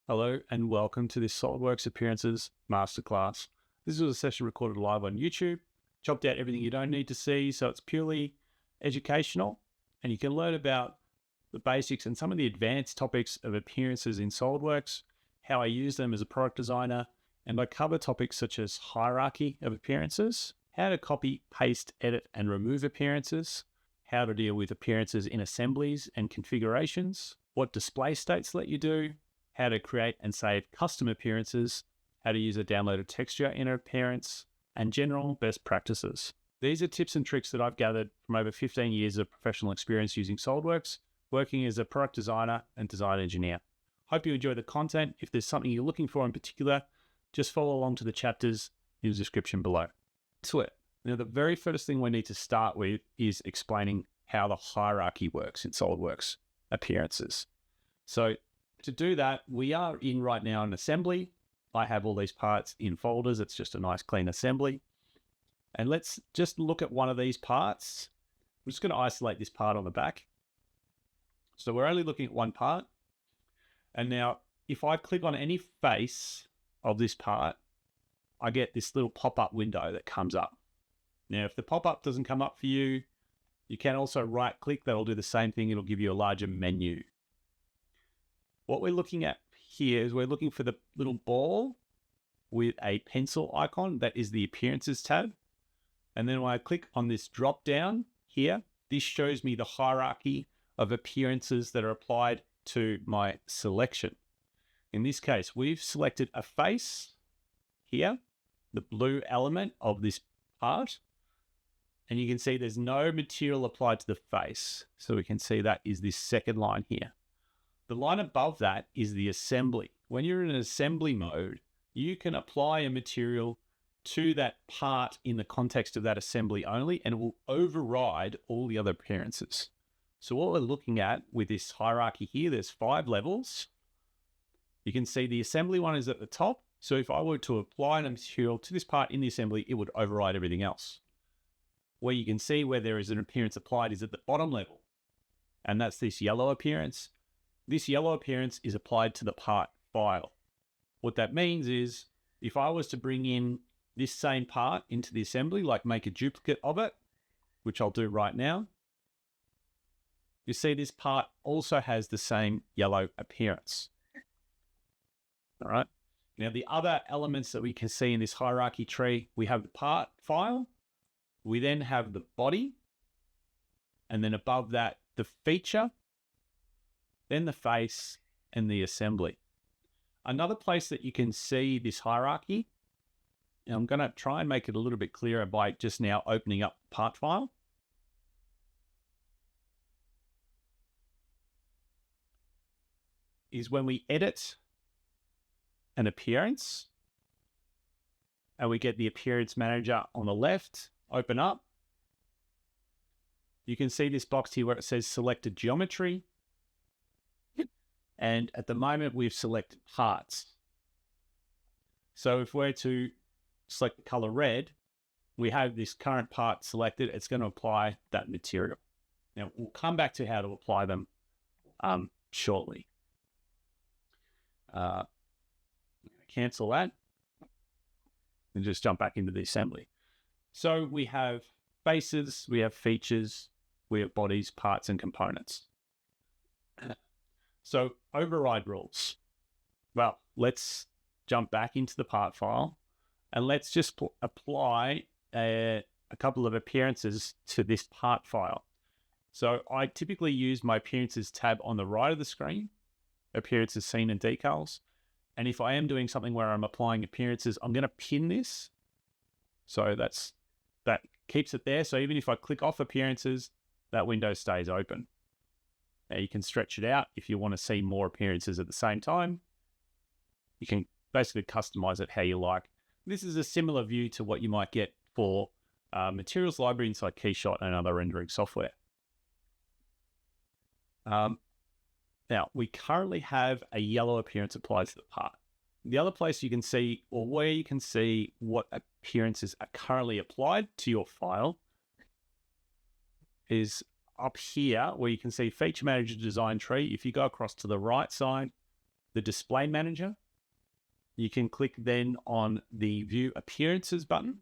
Hello and welcome to this SolidWorks Appearances Masterclass. This was a session recorded live on YouTube, chopped out everything you don't need to see, so it's purely educational, and you can learn about the basics and some of the advanced topics of appearances in SolidWorks, how I use them as a product designer, and I cover topics such as hierarchy of appearances, how to copy, paste, edit, and remove appearances, how to deal with appearances in assemblies and configurations, what display states let you do, how to create and save custom appearances, how to use a downloaded texture in an appearance, and general best practices. These are tips and tricks that I've gathered from over 15 years of professional experience using SolidWorks, working as a product designer and design engineer. Hope you enjoy the content. If there's something you're looking for in particular, just follow along to the chapters in the description below. To it. Now, the very first thing we need to start with is explaining how the hierarchy works in SolidWorks appearances. So to do that, we are in right now an assembly. I have all these parts in folders. It's just a nice clean assembly. And let's just look at one of these parts. I'm just going to isolate this part on the back. So we're only looking at one part. And now if I click on any face of this part, I get this little pop-up window that comes up. Now, if the pop-up doesn't come up for you, you can also right click. That'll do the same thing. It'll give you a larger menu. What we're looking at here is we're looking for the little ball with a pencil icon. That is the Appearances tab. And then when I click on this drop down here, this shows me the hierarchy of appearances that are applied to my selection. In this case, we've selected a face here, the blue element of this part. And you can see there's no material applied to the face. So we can see that is this second line here. The line above that is the assembly. When you're in an assembly mode, you can apply a material to that part in the context of that assembly only, and it will override all the other appearances. So what we're looking at with this hierarchy here, there's 5 levels. You can see the assembly one is at the top. So if I were to apply a material to this part in the assembly, it would override everything else. Where you can see where there is an appearance applied is at the bottom level. And that's this yellow appearance. This yellow appearance is applied to the part file. What that means is if I was to bring in this same part into the assembly, like make a duplicate of it, which I'll do right now, you see this part also has the same yellow appearance. All right. Now, the other elements that we can see in this hierarchy tree, we have the part file, we then have the body, and then above that, the feature, then the face, and the assembly. Another place that you can see this hierarchy, and I'm going to try and make it a little bit clearer by just now opening up the part file. Is when we edit an appearance, and we get the appearance manager on the left, open up. You can see this box here where it says selected geometry. And at the moment, we've selected parts. So if we're to select the color red, we have this current part selected. It's going to apply that material. Now, we'll come back to how to apply them shortly. Cancel that and just jump back into the assembly. So we have faces, we have features, we have bodies, parts, and components. So override rules. Well, let's jump back into the part file and let's just apply a couple of appearances to this part file. So I typically use my appearances tab on the right of the screen, appearances seen and decals. And if I am doing something where I'm applying appearances, I'm going to pin this. So that keeps it there. So even if I click off appearances, that window stays open. Now you can stretch it out if you want to see more appearances at the same time. You can basically customize it how you like. This is a similar view to what you might get for materials library inside Keyshot and other rendering software. Now, we currently have a yellow appearance applied to the part. The other place you can see, or where you can see what appearances are currently applied to your file, is up here where you can see Feature Manager Design Tree. If you go across to the right side, the display manager. You can click then on the view appearances button,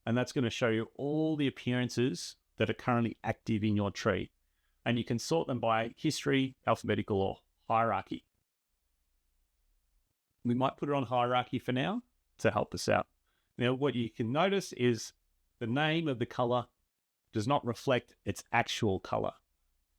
and that's going to show you all the appearances that are currently active in your tree. And you can sort them by history, alphabetical, or hierarchy. We might put it on hierarchy for now to help us out. Now, what you can notice is the name of the color does not reflect its actual color.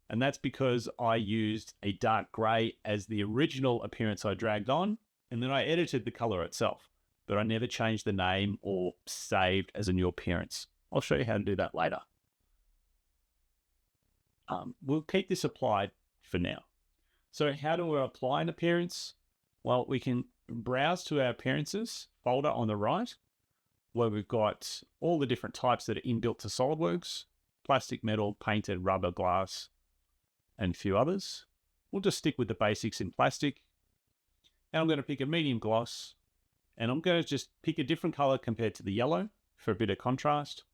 And that's because I used a dark gray as the original appearance I dragged on, and then I edited the color itself, but I never changed the name or saved as a new appearance. I'll show you how to do that later. We'll keep this applied for now. So how do we apply an appearance? Well, we can browse to our appearances folder on the right, where we've got all the different types that are inbuilt to SolidWorks: plastic, metal, painted, rubber, glass, and a few others. We'll just stick with the basics in plastic. And I'm going to pick a medium gloss, and I'm going to just pick a different color compared to the yellow for a bit of contrast.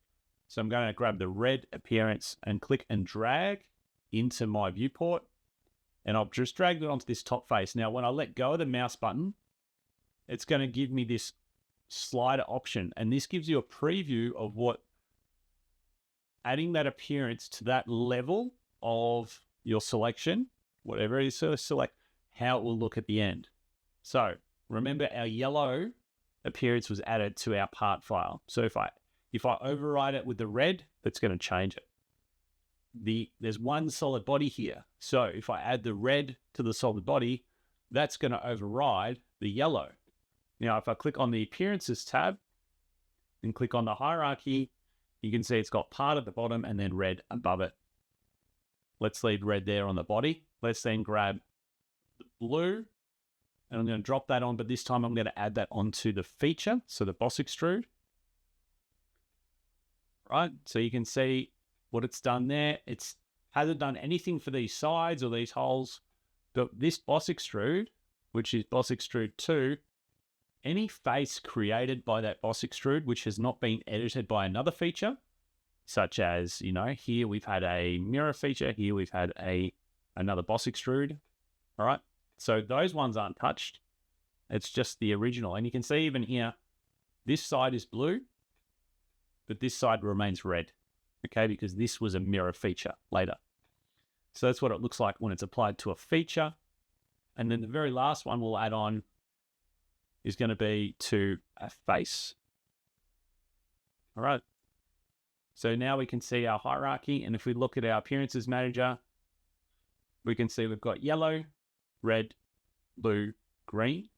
So I'm going to grab the red appearance and click and drag into my viewport, and I've just dragged it onto this top face. Now, when I let go of the mouse button, it's going to give me this slider option, and this gives you a preview of what adding that appearance to that level of your selection, whatever it is to select, how it will look at the end. So remember, our yellow appearance was added to our part file. So if I override it with the red, that's going to change it. There's one solid body here. So if I add the red to the solid body, that's going to override the yellow. Now, if I click on the appearances tab and click on the hierarchy, you can see it's got part at the bottom and then red above it. Let's leave red there on the body. Let's then grab the blue, and I'm going to drop that on, but this time I'm going to add that onto the feature, so the boss extrude. Right, so you can see what it's done there. It hasn't done anything for these sides or these holes, but this boss extrude, which is boss extrude 2, any face created by that boss extrude, which has not been edited by another feature, such as, here we've had a mirror feature, here we've had another boss extrude. All right, so those ones aren't touched. It's just the original. And you can see even here, this side is blue, but this side remains red, okay, because this was a mirror feature later. So that's what it looks like when it's applied to a feature. And then the very last one we'll add on is going to be to a face. All right. So now we can see our hierarchy. And if we look at our appearances manager, we can see we've got yellow, red, blue, green.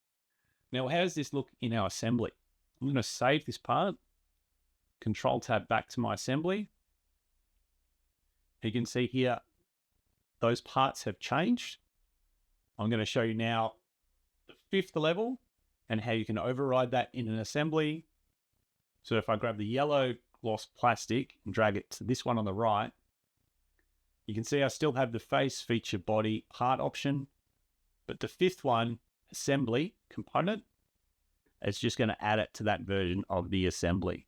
Now, how does this look in our assembly? I'm going to save this part. Control tab back to my assembly. You can see here, those parts have changed. I'm going to show you now the 5th level and how you can override that in an assembly. So if I grab the yellow gloss plastic and drag it to this one on the right, you can see I still have the face, feature, body, part option, but the 5th one, assembly component, it's just going to add it to that version of the assembly.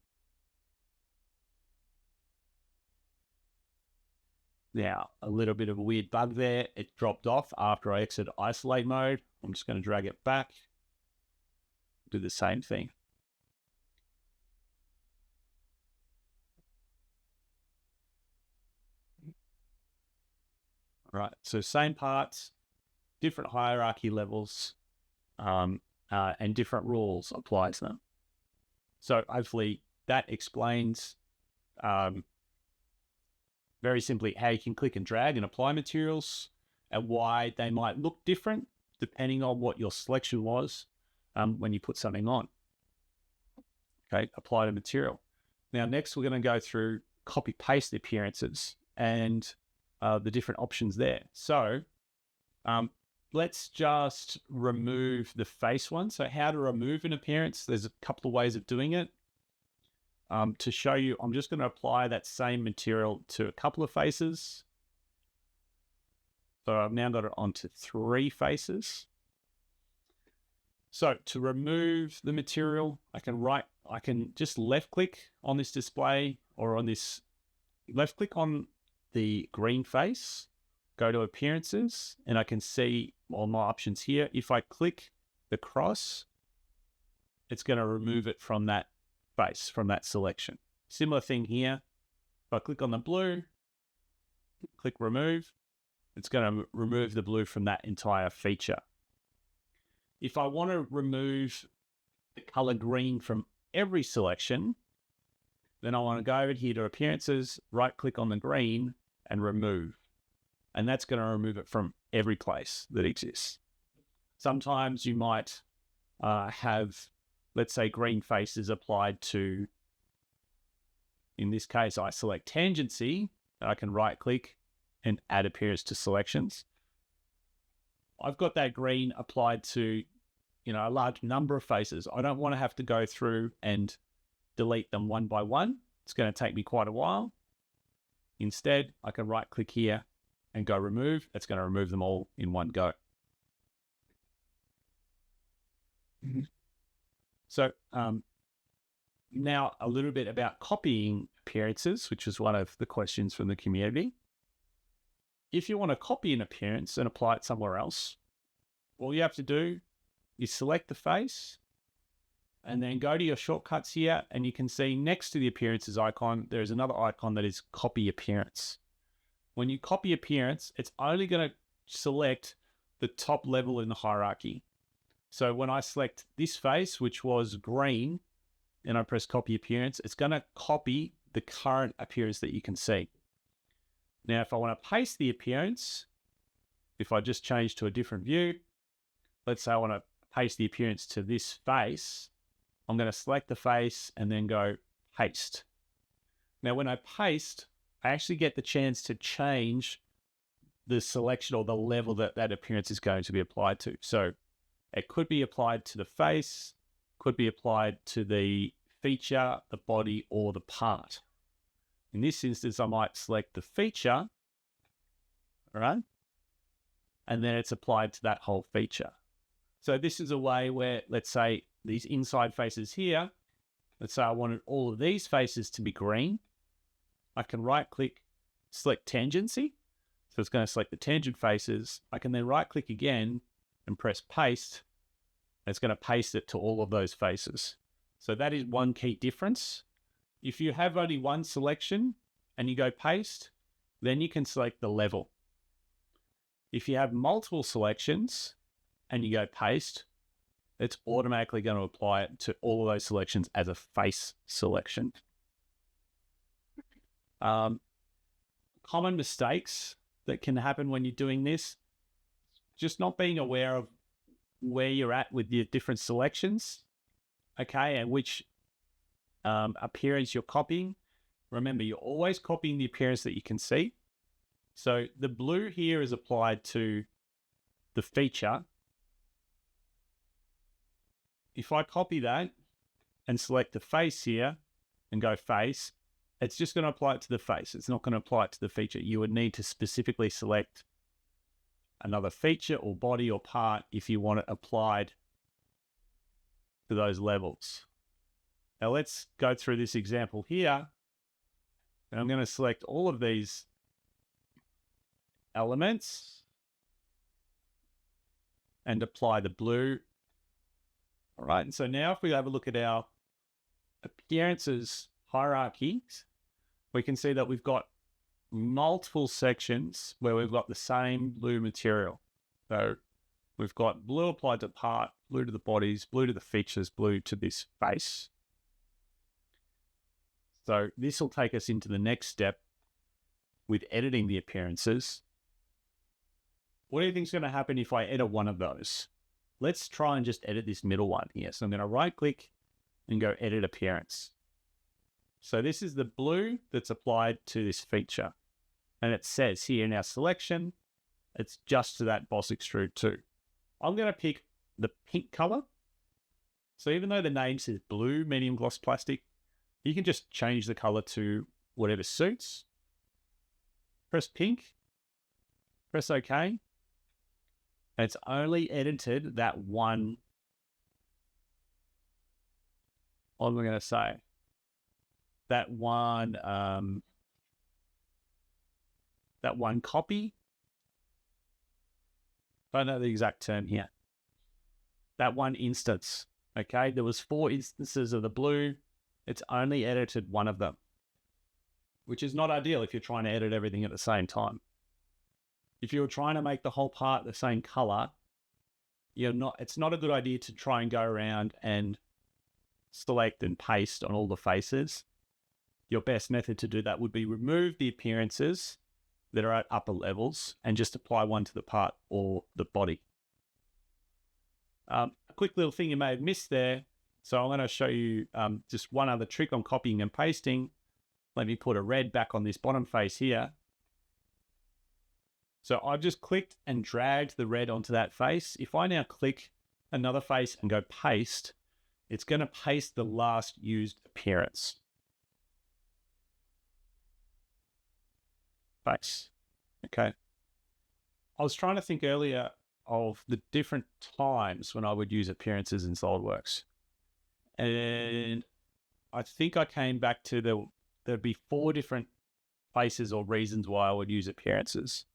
Now, a little bit of a weird bug there. It dropped off after I exited isolate mode. I'm just going to drag it back. Do the same thing. All right, so same parts, different hierarchy levels, and different rules apply to them. So hopefully that explains very simply how you can click and drag and apply materials and why they might look different depending on what your selection was when you put something on. Okay, apply to material. Now, next we're going to go through copy-paste appearances and the different options there. So let's just remove the face one. So how to remove an appearance, there's a couple of ways of doing it. To show you, I'm just going to apply that same material to a couple of faces. So I've now got it onto 3 faces. So to remove the material, I can just left click on this display or on this, left click on the green face go to appearances, and I can see all my options here. If I click the cross, it's going to remove it from that face, from that selection. Similar thing here. If I click on the blue, click remove, it's going to remove the blue from that entire feature. If I want to remove the color green from every selection, then I want to go over here to appearances, right click on the green and remove. And that's going to remove it from every place that exists. Sometimes you might have, let's say, green faces applied to, in this case, I select tangency, and I can right click and add appearance to selections. I've got that green applied to, a large number of faces. I don't want to have to go through and delete them one by one. It's going to take me quite a while. Instead, I can right click here and go remove. It's going to remove them all in one go. So now a little bit about copying appearances, which is one of the questions from the community. If you want to copy an appearance and apply it somewhere else, all you have to do is select the face and then go to your shortcuts here, and you can see next to the appearances icon, there's another icon that is copy appearance. When you copy appearance, it's only going to select the top level in the hierarchy. So when I select this face, which was green, and I press copy appearance, it's going to copy the current appearance that you can see. Now, if I want to paste the appearance, if I just change to a different view, let's say I want to paste the appearance to this face, I'm going to select the face and then go paste. Now, when I paste, I actually get the chance to change the selection or the level that that appearance is going to be applied to. So it could be applied to the face, could be applied to the feature, the body, or the part. In this instance, I might select the feature, all right? And then it's applied to that whole feature. So this is a way where, let's say, these inside faces here, let's say I wanted all of these faces to be green. I can right-click, select tangency. So it's going to select the tangent faces. I can then right-click again and press paste. And it's going to paste it to all of those faces. So that is one key difference. If you have only one selection and you go paste, then you can select the level. If you have multiple selections and you go paste, it's automatically going to apply it to all of those selections as a face selection. Common mistakes that can happen when you're doing this, just not being aware of where you're at with your different selections, okay, and which appearance you're copying. Remember, you're always copying the appearance that you can see. So the blue here is applied to the feature. If I copy that and select the face here and go face, it's just going to apply it to the face. It's not going to apply it to the feature. You would need to specifically select another feature or body or part if you want it applied to those levels. Now let's go through this example here. And I'm going to select all of these elements and apply the blue. All right, and so now if we have a look at our appearances hierarchies, we can see that we've got multiple sections where we've got the same blue material. So we've got blue applied to part, blue to the bodies, blue to the features, blue to this face. So this will take us into the next step with editing the appearances. What do you think is going to happen if I edit one of those? Let's try and just edit this middle one here. So I'm going to right click and go edit appearance. So this is the blue that's applied to this feature. And it says here in our selection, it's just to that Boss Extrude 2. I'm going to pick the pink color. So even though the name says blue medium gloss plastic, you can just change the color to whatever suits. Press pink, press OK. And it's only edited that one, what am I going to say? That one copy don't know the exact term here. That one instance, okay? There was 4 instances of the blue. It's only edited one of them, which is not ideal if you're trying to edit everything at the same time. If you're trying to make the whole part the same color, it's not a good idea to try and go around and select and paste on all the faces. Your best method to do that would be remove the appearances that are at upper levels and just apply one to the part or the body. A quick little thing you may have missed there. So I'm going to show you just one other trick on copying and pasting. Let me put a red back on this bottom face here. So I've just clicked and dragged the red onto that face. If I now click another face and go paste, it's going to paste the last used appearance. Face. Okay. I was trying to think earlier of the different times when I would use appearances in SolidWorks. And I think I came back to there'd be 4 different faces or reasons why I would use appearances.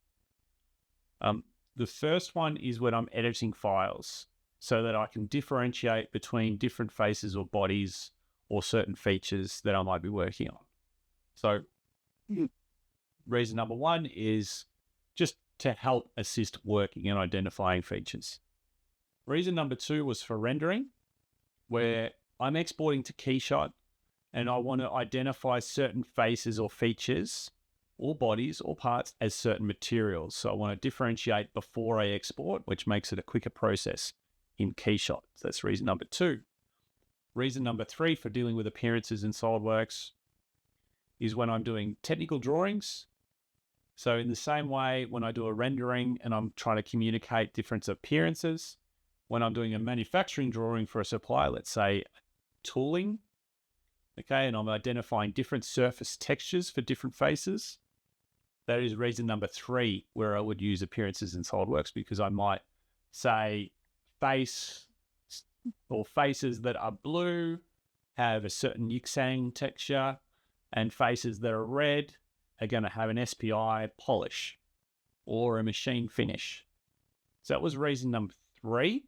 The first one is when I'm editing files so that I can differentiate between different faces or bodies or certain features that I might be working on. So reason number 1 is just to help assist working and identifying features. Reason number 2 was for rendering, where I'm exporting to Keyshot and I want to identify certain faces or features or bodies or parts as certain materials. So I want to differentiate before I export, which makes it a quicker process in Keyshot. So that's reason number 2. Reason number 3 for dealing with appearances in SolidWorks is when I'm doing technical drawings. So in the same way, when I do a rendering and I'm trying to communicate different appearances, when I'm doing a manufacturing drawing for a supplier, let's say tooling, okay, and I'm identifying different surface textures for different faces, that is reason number 3 where I would use appearances in SolidWorks, because I might say face or faces that are blue have a certain Yuxang texture, and faces that are red are going to have an SPI polish or a machine finish. So that was reason number 3.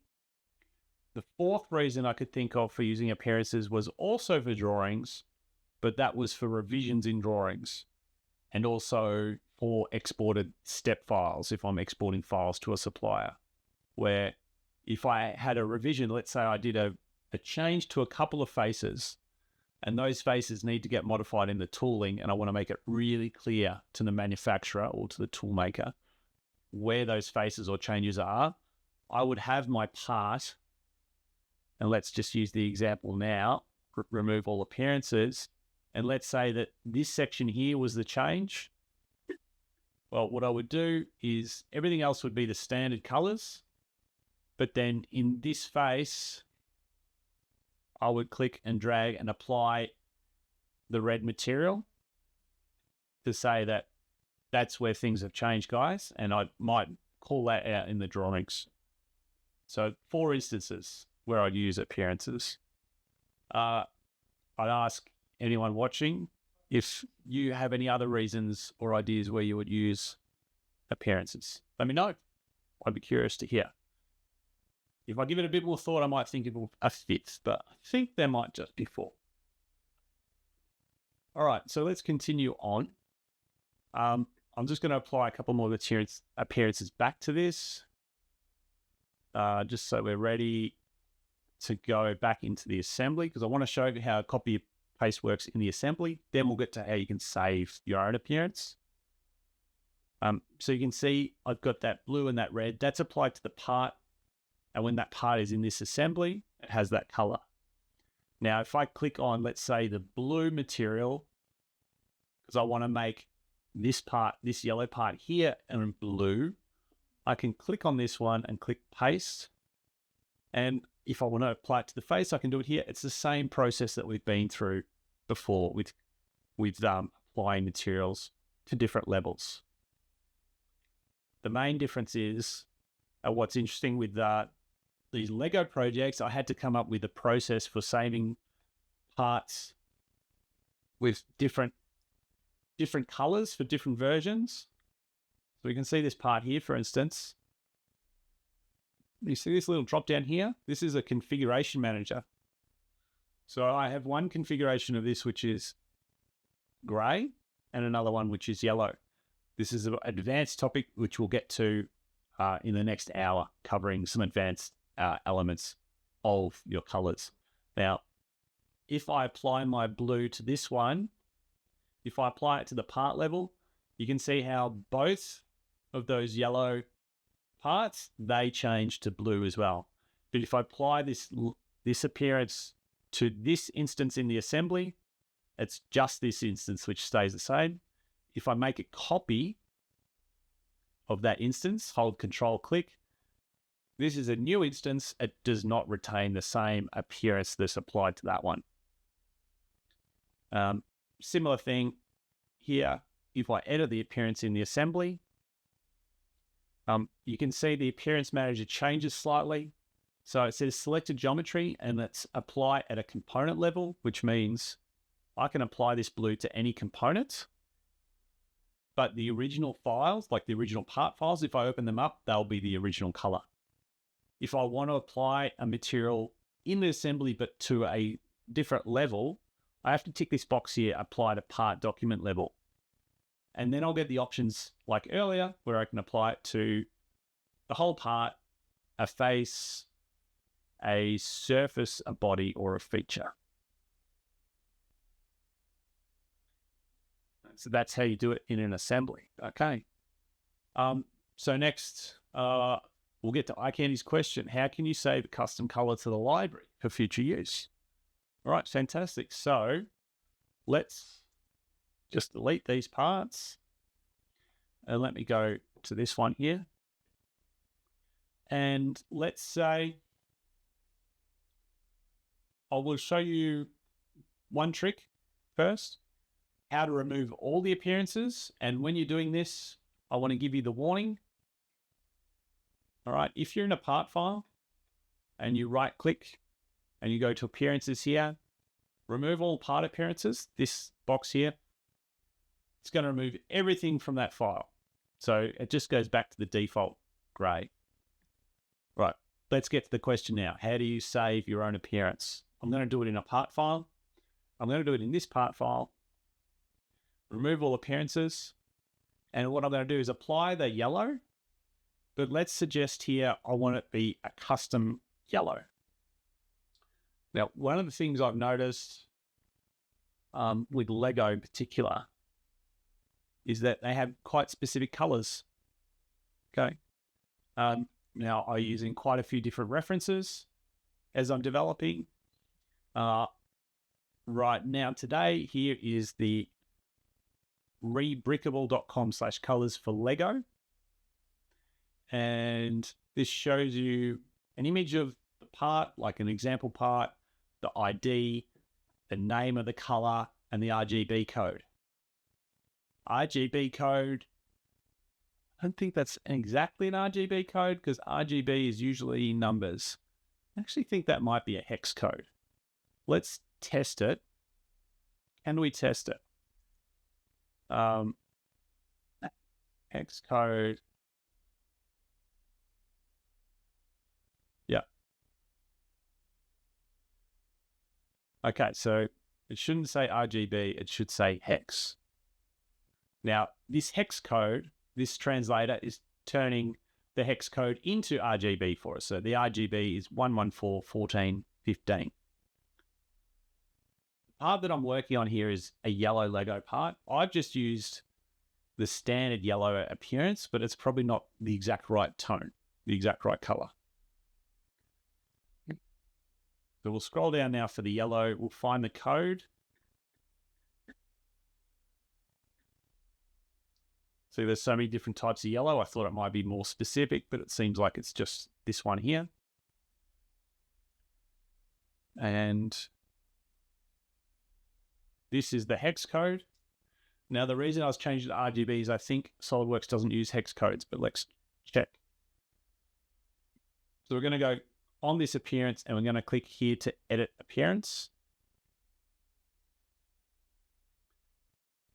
The 4th reason I could think of for using appearances was also for drawings, but that was for revisions in drawings and also for exported step files if I'm exporting files to a supplier, where if I had a revision, let's say I did a change to a couple of faces, and those faces need to get modified in the tooling, and I want to make it really clear to the manufacturer or to the tool maker where those faces or changes are, I would have my part, and let's just use the example now, remove all appearances, and let's say that this section here was the change. Well, what I would do is everything else would be the standard colors, but then in this face, I would click and drag and apply the red material to say that that's where things have changed, guys. And I might call that out in the drawings. So 4 instances where I'd use appearances. I'd ask anyone watching if you have any other reasons or ideas where you would use appearances. Let me know. I'd be curious to hear. If I give it a bit more thought, I might think of a 5th, but I think there might just be 4. All right, so let's continue on. I'm just going to apply a couple more appearances back to this, just so we're ready to go back into the assembly, because I want to show you how copy paste works in the assembly. Then we'll get to how you can save your own appearance. So you can see I've got that blue and that red. That's applied to the part. And when that part is in this assembly, it has that color. Now, if I click on, let's say, the blue material, because I want to make this part, this yellow part here in blue, I can click on this one and click paste. And if I want to apply it to the face, I can do it here. It's the same process that we've been through before with applying materials to different levels. The main difference is, what's interesting with these Lego projects, I had to come up with a process for saving parts with different colors for different versions. So we can see this part here, for instance. You see this little drop down here? This is a configuration manager. So I have one configuration of this, which is gray, and another one, which is yellow. This is an advanced topic, which we'll get to in the next hour, covering some advanced elements of your colors. Now, if I apply my blue to this one, if I apply it to the part level, you can see how both of those yellow parts, they change to blue as well. But if I apply this appearance to this instance in the assembly, it's just this instance which stays the same. If I make a copy of that instance, hold Control click, this is a new instance. It does not retain the same appearance that's applied to that one. Similar thing here. If I edit the appearance in the assembly, you can see the appearance manager changes slightly. So it says selected geometry, and let's apply at a component level, which means I can apply this blue to any component, but the original files, like the original part files, if I open them up, they'll be the original color. If I want to apply a material in the assembly, but to a different level, I have to tick this box here, apply to part document level. And then I'll get the options like earlier, where I can apply it to the whole part, a face, a surface, a body, or a feature. So that's how you do it in an assembly. Okay. So next, we'll get to iCandy's question. How can you save a custom color to the library for future use? All right, fantastic. So let's just delete these parts. And let me go to this one here. And let's say I will show you one trick first, how to remove all the appearances. And when you're doing this, I want to give you the warning. All right, if you're in a part file and you right click and you go to appearances here, remove all part appearances, this box here, it's going to remove everything from that file. So it just goes back to the default gray. Right, let's get to the question now. How do you save your own appearance? I'm going to do it in a part file. I'm going to do it in this part file. Remove all appearances. And what I'm going to do is apply the yellow. But let's suggest here I want it to be a custom yellow. Now, one of the things I've noticed with Lego in particular is that they have quite specific colors. Okay. Now, I'm using quite a few different references as I'm developing. Right now, today, here is the rebrickable.com/colors for Lego. And this shows you an image of the part, like an example part, the ID, the name of the color, and the RGB code. RGB code, I don't think that's exactly an RGB code because RGB is usually numbers. I actually think that might be a hex code. Let's test it. Can we test it? Hex code. Yeah. Okay, so it shouldn't say RGB, it should say hex. Now, this hex code, this translator is turning the hex code into RGB for us. So the RGB is 114.14.15. The part that I'm working on here is a yellow Lego part. I've just used the standard yellow appearance, but it's probably not the exact right tone, the exact right color. So we'll scroll down now for the yellow. We'll find the code. See, there's so many different types of yellow. I thought it might be more specific, but it seems like it's just this one here. And this is the hex code. Now, the reason I was changing to RGB is I think SolidWorks doesn't use hex codes, but let's check. So we're going to go on this appearance and we're going to click here to edit appearance.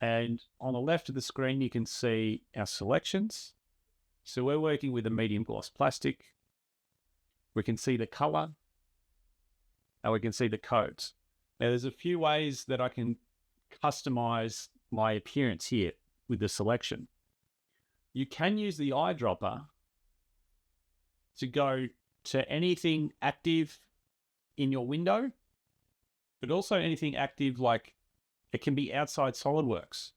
And on the left of the screen, you can see our selections. So we're working with a medium gloss plastic. We can see the color and we can see the codes. Now there's a few ways that I can customize my appearance here with the selection. You can use the eyedropper to go to anything active in your window, but also anything active, like it can be outside SolidWorks.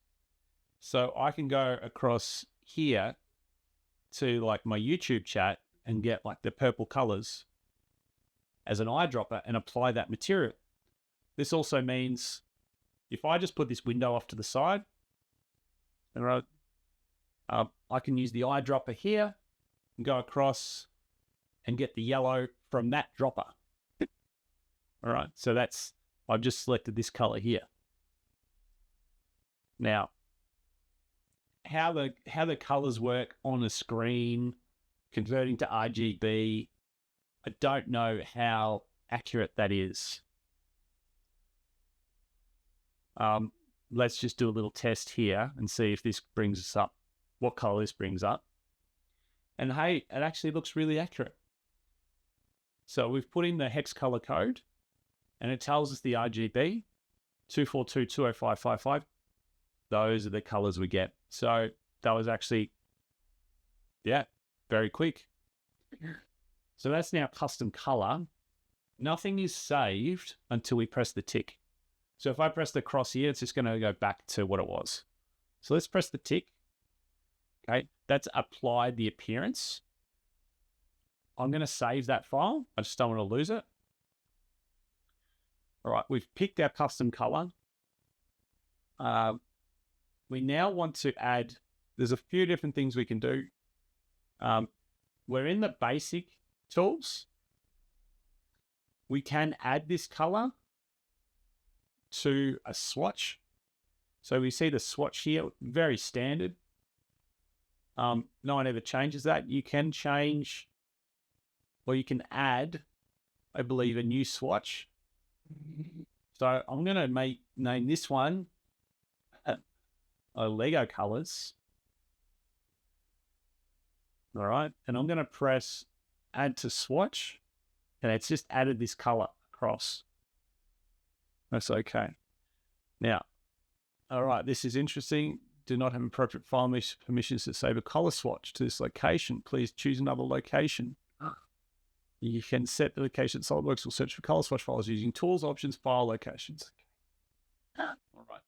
So I can go across here to like my YouTube chat and get like the purple colors as an eyedropper and apply that material. This also means if I just put this window off to the side, all right, I can use the eyedropper here and go across and get the yellow from that dropper. All right, so I've just selected this color here. Now, how the colors work on a screen, converting to RGB, I don't know how accurate that is. Let's just do a little test here and see if this brings us up, what color this brings up. And hey, it actually looks really accurate. So we've put in the hex color code and it tells us the RGB, 242.205.55. Those are the colors we get. So that was actually, yeah, very quick. So that's now custom color. Nothing is saved until we press the tick. So if I press the cross here, it's just going to go back to what it was. So let's press the tick. Okay, that's applied the appearance. I'm going to save that file. I just don't want to lose it. All right, we've picked our custom color. We now want to add, there's a few different things we can do. We're in the basic tools. We can add this color to a swatch. So we see the swatch here, very standard. No one ever changes that. You can change, or you can add, I believe, a new swatch. So I'm going to name this one Lego colors. All right. And I'm going to press add to swatch, and it's just added this color across. That's okay. Now, all right, this is interesting. Do not have appropriate file permissions to save a color swatch to this location. Please choose another location. You can set the location. SolidWorks will search for color swatch files using tools, options, file locations. All right.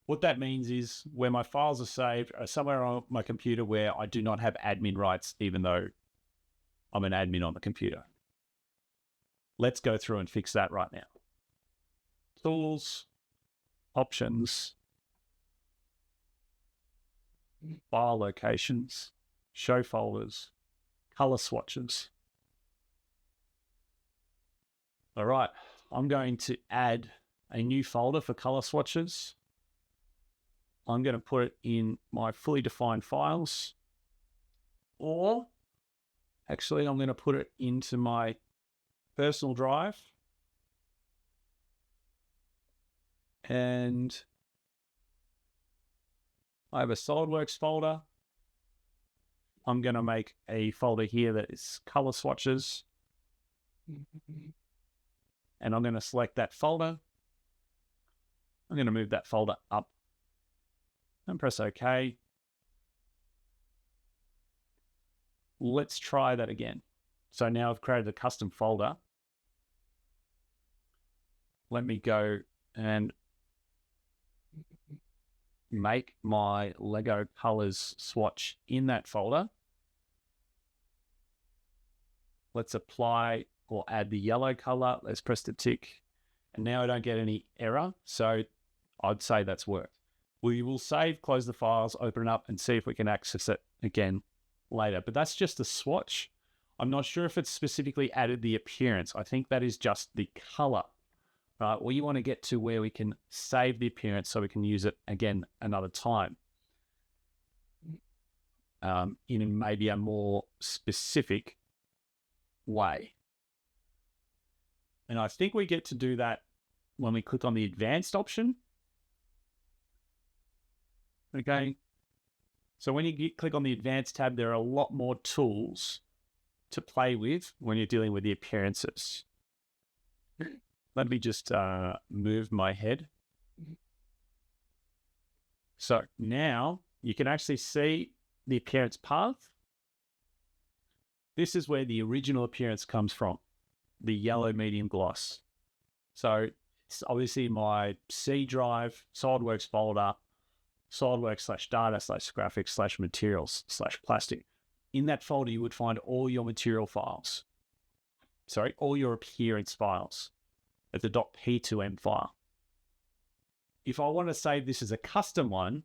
What that means is where my files are saved are somewhere on my computer where I do not have admin rights, even though I'm an admin on the computer. Let's go through and fix that right now. Tools, options, file locations, show folders, color swatches. All right, I'm going to add a new folder for color swatches. I'm going to put it in my fully defined files, or actually I'm going to put it into my personal drive. And I have a SolidWorks folder. I'm going to make a folder here that is color swatches. And I'm going to select that folder. I'm going to move that folder up and press OK. Let's try that again. So now I've created a custom folder. Let me go and make my Lego colors swatch in that folder. Let's apply or add the yellow color. Let's press the tick. And now I don't get any error. So I'd say that's worked. We will save, close the files, open it up and see if we can access it again later. But that's just a swatch. I'm not sure if it's specifically added the appearance. I think that is just the color. Right, we want to get to where we can save the appearance so we can use it again another time in maybe a more specific way. And I think we get to do that when we click on the advanced option. Okay, so when you click on the advanced tab, there are a lot more tools to play with when you're dealing with the appearances. Let me just move my head. So now you can actually see the appearance path. This is where the original appearance comes from, the yellow medium gloss. So it's obviously my C drive, SolidWorks folder, SolidWorks/data/graphics/materials/plastic. In that folder, you would find all your material files. Sorry, all your appearance files at the .p2m file. If I want to save this as a custom one,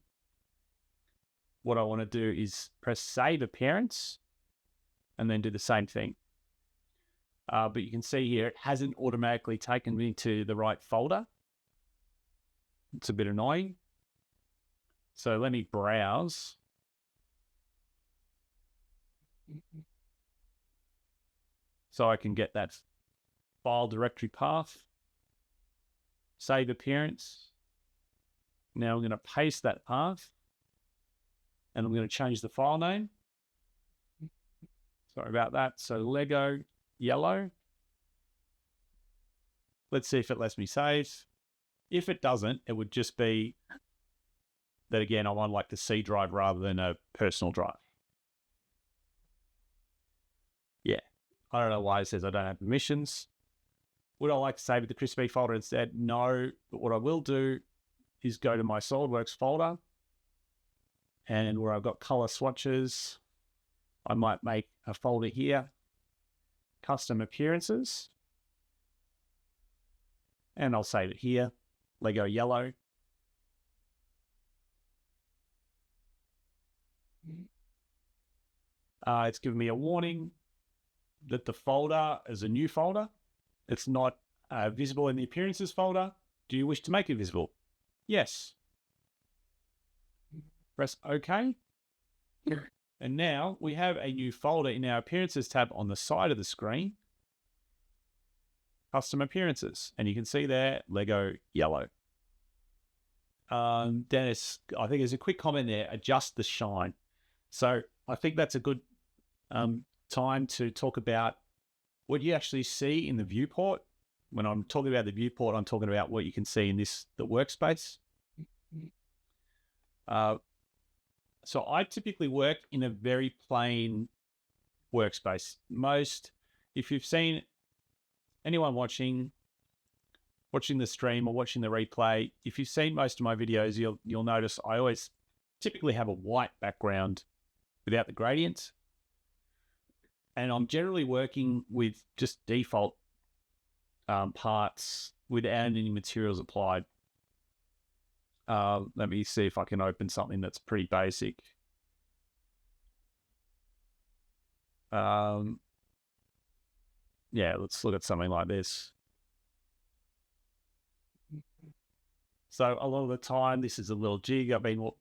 what I want to do is press Save Appearance and then do the same thing. But you can see here, it hasn't automatically taken me to the right folder. It's a bit annoying. So let me browse. So I can get that file directory path. Save appearance. Now I'm going to paste that path. And I'm going to change the file name. Sorry about that. So Lego yellow. Let's see if it lets me save. If it doesn't, it would just be that, again, I'm on like the C drive rather than a personal drive. Yeah, I don't know why it says I don't have permissions. Would I like to save it the crispy folder instead? No, but what I will do is go to my SolidWorks folder, and where I've got color swatches, I might make a folder here, custom appearances, and I'll save it here, Lego yellow. It's given me a warning that the folder is a new folder. It's not visible in the appearances folder. Do you wish to make it visible? Yes. Press OK. And now we have a new folder in our appearances tab on the side of the screen. Custom appearances. And you can see there, Lego yellow. Dennis, I think there's a quick comment there, adjust the shine. So I think that's a good time to talk about what you actually see in the viewport. When I'm talking about the viewport, I'm talking about what you can see in the workspace. So I typically work in a very plain workspace. If you've seen anyone watching the stream or watching the replay, if you've seen most of my videos, you'll notice I always typically have a white background without the gradient. And I'm generally working with just default parts without any materials applied. Let me see if I can open something that's pretty basic. Yeah, let's look at something like this. So a lot of the time, this is a little jig. I've been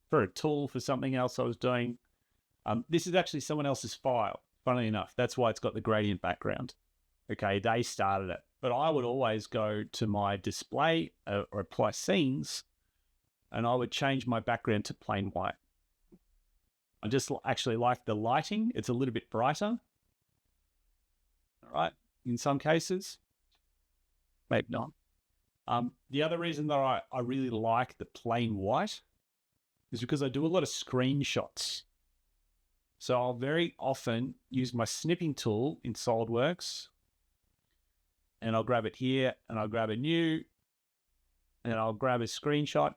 for a tool for something else I was doing. This is actually someone else's file, funnily enough. That's why it's got the gradient background. Okay, they started it. But I would always go to my display or apply scenes, and I would change my background to plain white. I just actually like the lighting. It's a little bit brighter. All right, in some cases, maybe not. The other reason that I really like the plain white is because I do a lot of screenshots. So I'll very often use my snipping tool in SolidWorks, and I'll grab it here, and I'll grab a new, and I'll grab a screenshot.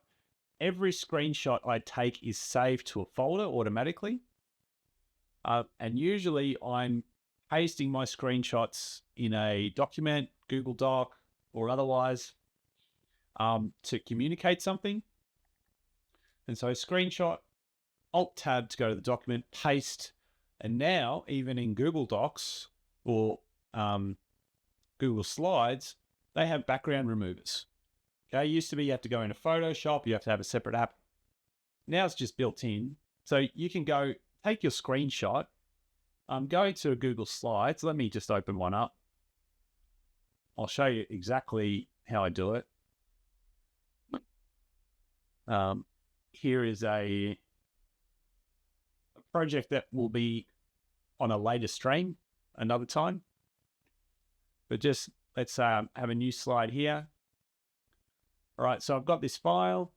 Every screenshot I take is saved to a folder automatically. And usually I'm pasting my screenshots in a document, Google Doc, or otherwise to communicate something. And so screenshot, Alt-Tab to go to the document, paste, and now even in Google Docs or Google Slides, they have background removers. Okay, it used to be you have to go into Photoshop, you have to have a separate app. Now it's just built in. So you can go take your screenshot, go to a Google Slides. Let me just open one up. I'll show you exactly how I do it. Here is a project that will be on a later stream another time. But just let's have a new slide here. All right, so I've got this file.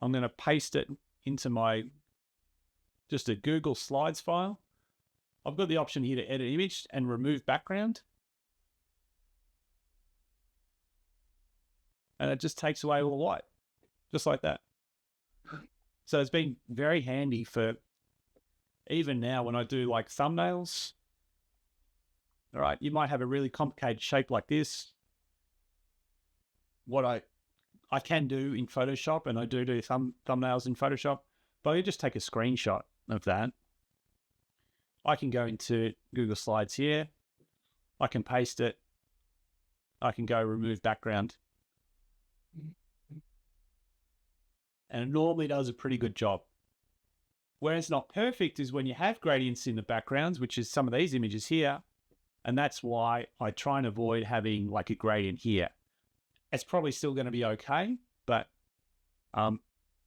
I'm going to paste it into my, just a Google Slides file. I've got the option here to edit image and remove background. And it just takes away all the white, just like that. So it's been very handy for even now when I do like thumbnails. All right, you might have a really complicated shape like this. What I can do in Photoshop, and I do thumbnails in Photoshop, but I just take a screenshot of that. I can go into Google Slides here. I can paste it. I can go remove background. And it normally does a pretty good job. Where it's not perfect is when you have gradients in the backgrounds, which is some of these images here. And that's why I try and avoid having like a gradient here. It's probably still going to be okay, but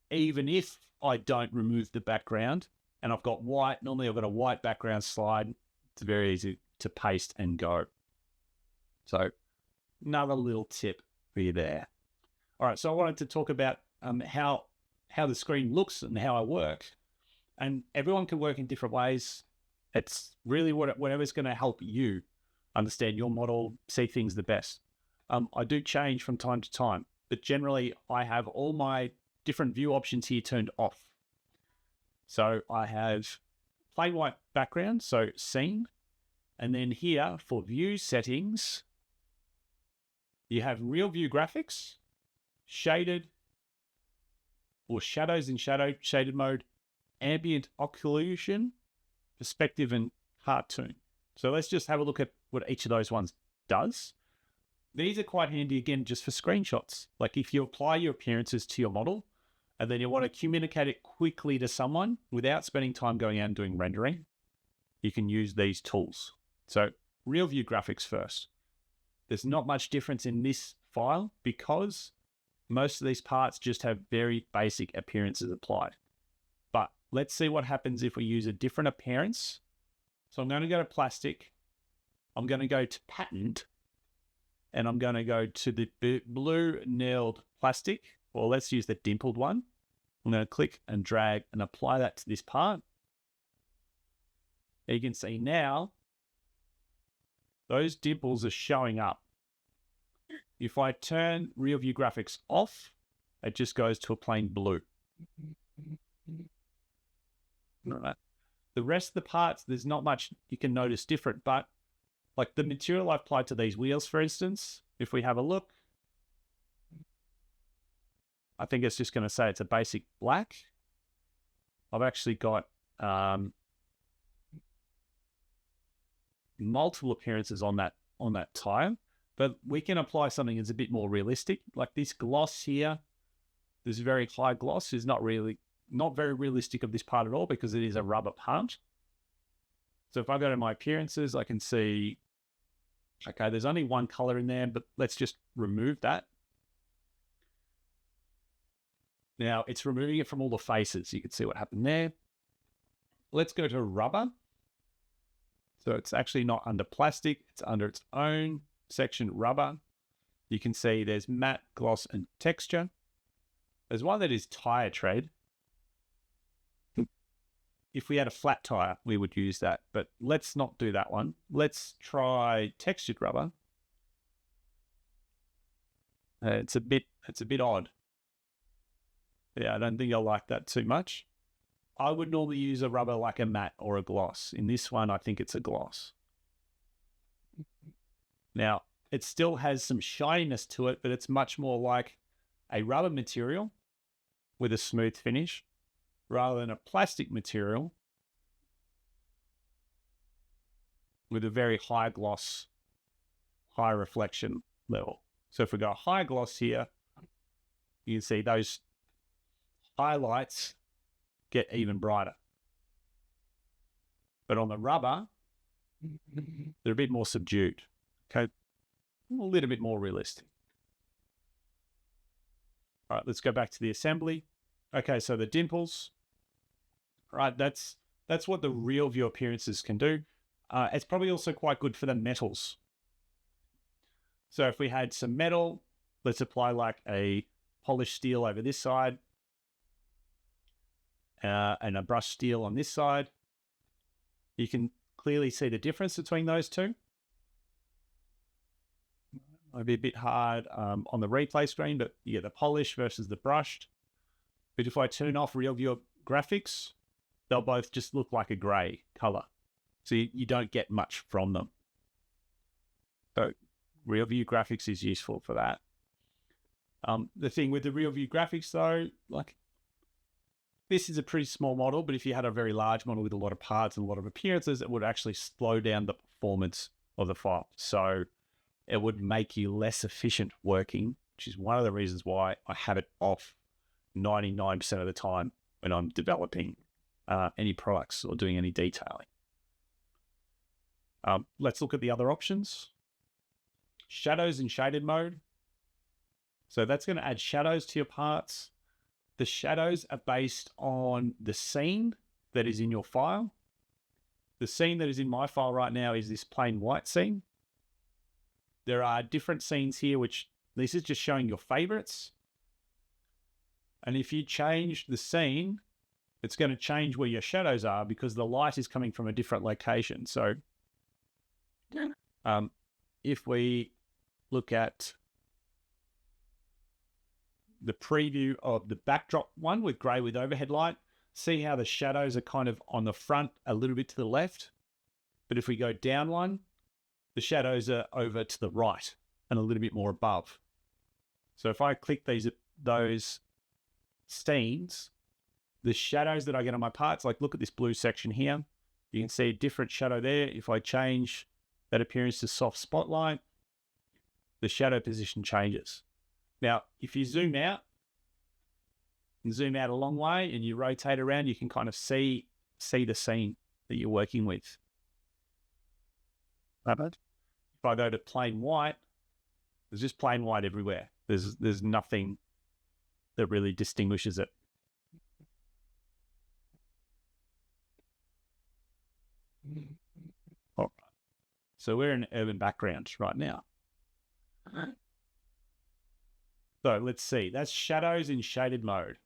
even if I don't remove the background and I've got white, normally I've got a white background slide, it's very easy to paste and go. So another little tip for you there. All right, so I wanted to talk about how the screen looks and how I work. And everyone can work in different ways. It's really whatever's going to help you understand your model, see things the best. I do change from time to time, but generally I have all my different view options here turned off. So I have plain white background, so scene. And then here for view settings, you have real view graphics, shaded, or shadows in shaded mode, ambient occlusion, perspective, and cartoon. So let's just have a look at what each of those ones does. These are quite handy, again, just for screenshots. Like if you apply your appearances to your model and then you want to communicate it quickly to someone without spending time going out and doing rendering, you can use these tools. So real view graphics first. There's not much difference in this file because most of these parts just have very basic appearances applied. But let's see what happens if we use a different appearance. So I'm going to go to plastic. I'm going to go to patterned. And I'm going to go to the blue nailed plastic, or let's use the dimpled one. I'm going to click and drag and apply that to this part. You can see now those dimples are showing up. If I turn real view graphics off, it just goes to a plain blue. All right. The rest of the parts, there's not much you can notice different, but like the material I've applied to these wheels, for instance, if we have a look, I think it's just going to say it's a basic black. I've actually got multiple appearances on that tire, but we can apply something that's a bit more realistic. Like this gloss here, this very high gloss is not very realistic of this part at all because it is a rubber part. So if I go to my appearances, I can see, okay, there's only one color in there, but let's just remove that. Now it's removing it from all the faces. You can see what happened there. Let's go to rubber. So it's actually not under plastic. It's under its own section, rubber. You can see there's matte, gloss, and texture. There's one that is tire tread. If we had a flat tire, we would use that, but let's not do that one. Let's try textured rubber. It's a bit odd. Yeah, I don't think I'll like that too much. I would normally use a rubber like a matte or a gloss. In this one, I think it's a gloss. Now, it still has some shininess to it, but it's much more like a rubber material with a smooth finish rather than a plastic material with a very high gloss, high reflection level. So if we go high gloss here, you can see those highlights get even brighter. But on the rubber, they're a bit more subdued. Okay, a little bit more realistic. All right, let's go back to the assembly. Okay, so the dimples, right, that's that's what the real view appearances can do. It's probably also quite good for the metals. So if we had some metal, let's apply like a polished steel over this side and a brushed steel on this side. You can clearly see the difference between those two. Might be a bit hard on the replay screen, but you get the polished versus the brushed. But if I turn off real view graphics, they'll both just look like a gray color. So you don't get much from them. So real view graphics is useful for that. The thing with the real view graphics though, like this is a pretty small model, but if you had a very large model with a lot of parts and a lot of appearances, it would actually slow down the performance of the file. So it would make you less efficient working, which is one of the reasons why I have it off 99% of the time when I'm developing any products or doing any detailing. Let's look at the other options. Shadows in shaded mode. So that's going to add shadows to your parts. The shadows are based on the scene that is in your file. The scene that is in my file right now is this plain white scene. There are different scenes here, which this is just showing your favorites. And if you change the scene, it's going to change where your shadows are because the light is coming from a different location. So if we look at the preview of the backdrop one with gray with overhead light, see how the shadows are kind of on the front a little bit to the left. But if we go down one, the shadows are over to the right and a little bit more above. So if I click those scenes, the shadows that I get on my parts, like look at this blue section here, you can see a different shadow there. If I change that appearance to soft spotlight, the shadow position changes. Now, if you zoom out a long way and you rotate around, you can kind of see the scene that you're working with. If I go to plain white, there's just plain white everywhere. There's nothing that really distinguishes it. All right. So we're in urban background right now. So let's see. That's shadows in shaded mode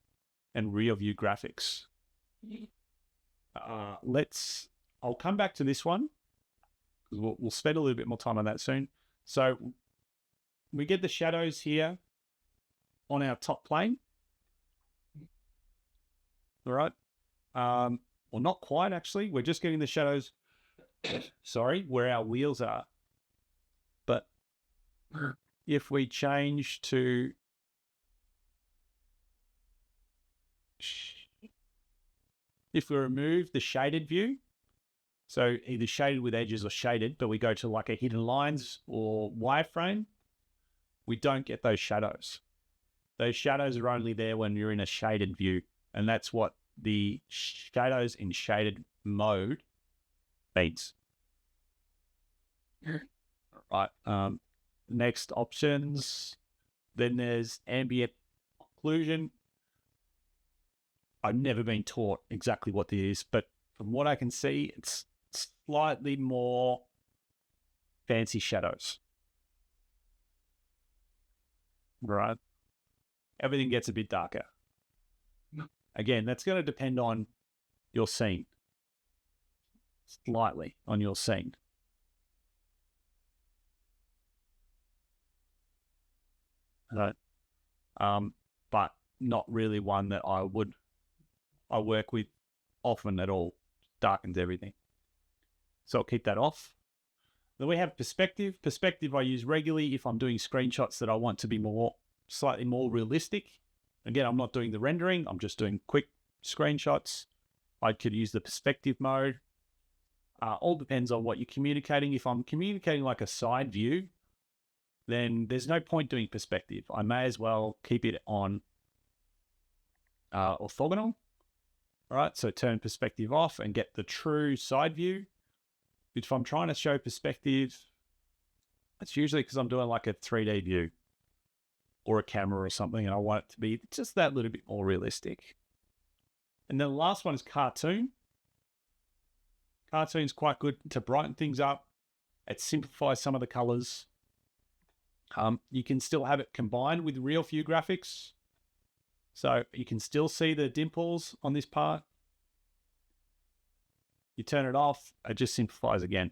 and real view graphics. I'll come back to this one because we'll spend a little bit more time on that soon. So we get the shadows here on our top plane. All right. Well, not quite actually. We're just getting the shadows, where our wheels are. But if we change to if we remove the shaded view, so either shaded with edges or shaded, but we go to like a hidden lines or wireframe, we don't get those shadows. Those shadows are only there when you're in a shaded view. And that's what the shadows in shaded mode means. Right. Next options. Then there's ambient occlusion. I've never been taught exactly what this is, but from what I can see, it's slightly more fancy shadows. Right. Everything gets a bit darker. Again, that's going to depend on your scene. Slightly on your scene. Right. But not really one that I work with often at all. Darkens everything. So I'll keep that off. Then we have perspective. Perspective I use regularly if I'm doing screenshots that I want to be slightly more realistic. Again, I'm not doing the rendering. I'm just doing quick screenshots. I could use the perspective mode. All depends on what you're communicating. If I'm communicating like a side view, then there's no point doing perspective. I may as well keep it on orthogonal. All right, so turn perspective off and get the true side view. But if I'm trying to show perspective, it's usually because I'm doing like a 3D view or a camera or something, and I want it to be just that little bit more realistic. And then the last one is cartoon. Cartoon's quite good to brighten things up. It simplifies some of the colors. You can still have it combined with real view graphics. So you can still see the dimples on this part. You turn it off, it just simplifies again.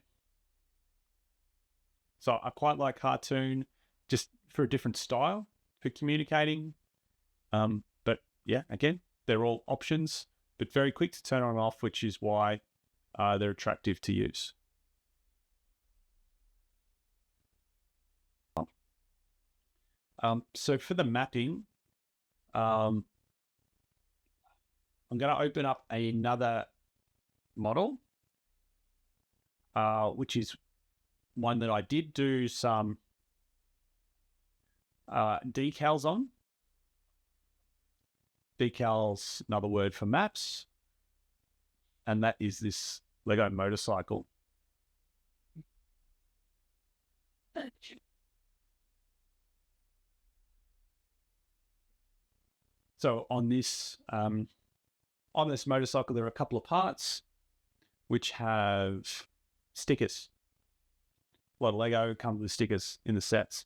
So I quite like Cartoon just for a different style for communicating. But yeah, again, they're all options, but very quick to turn on and off, which is why they're attractive to use. So for the mapping, I'm going to open up another model, which is one that I did do some decals on. Decals, another word for maps, and that is this Lego motorcycle. So on this motorcycle, there are a couple of parts which have stickers. A lot of Lego comes with stickers in the sets,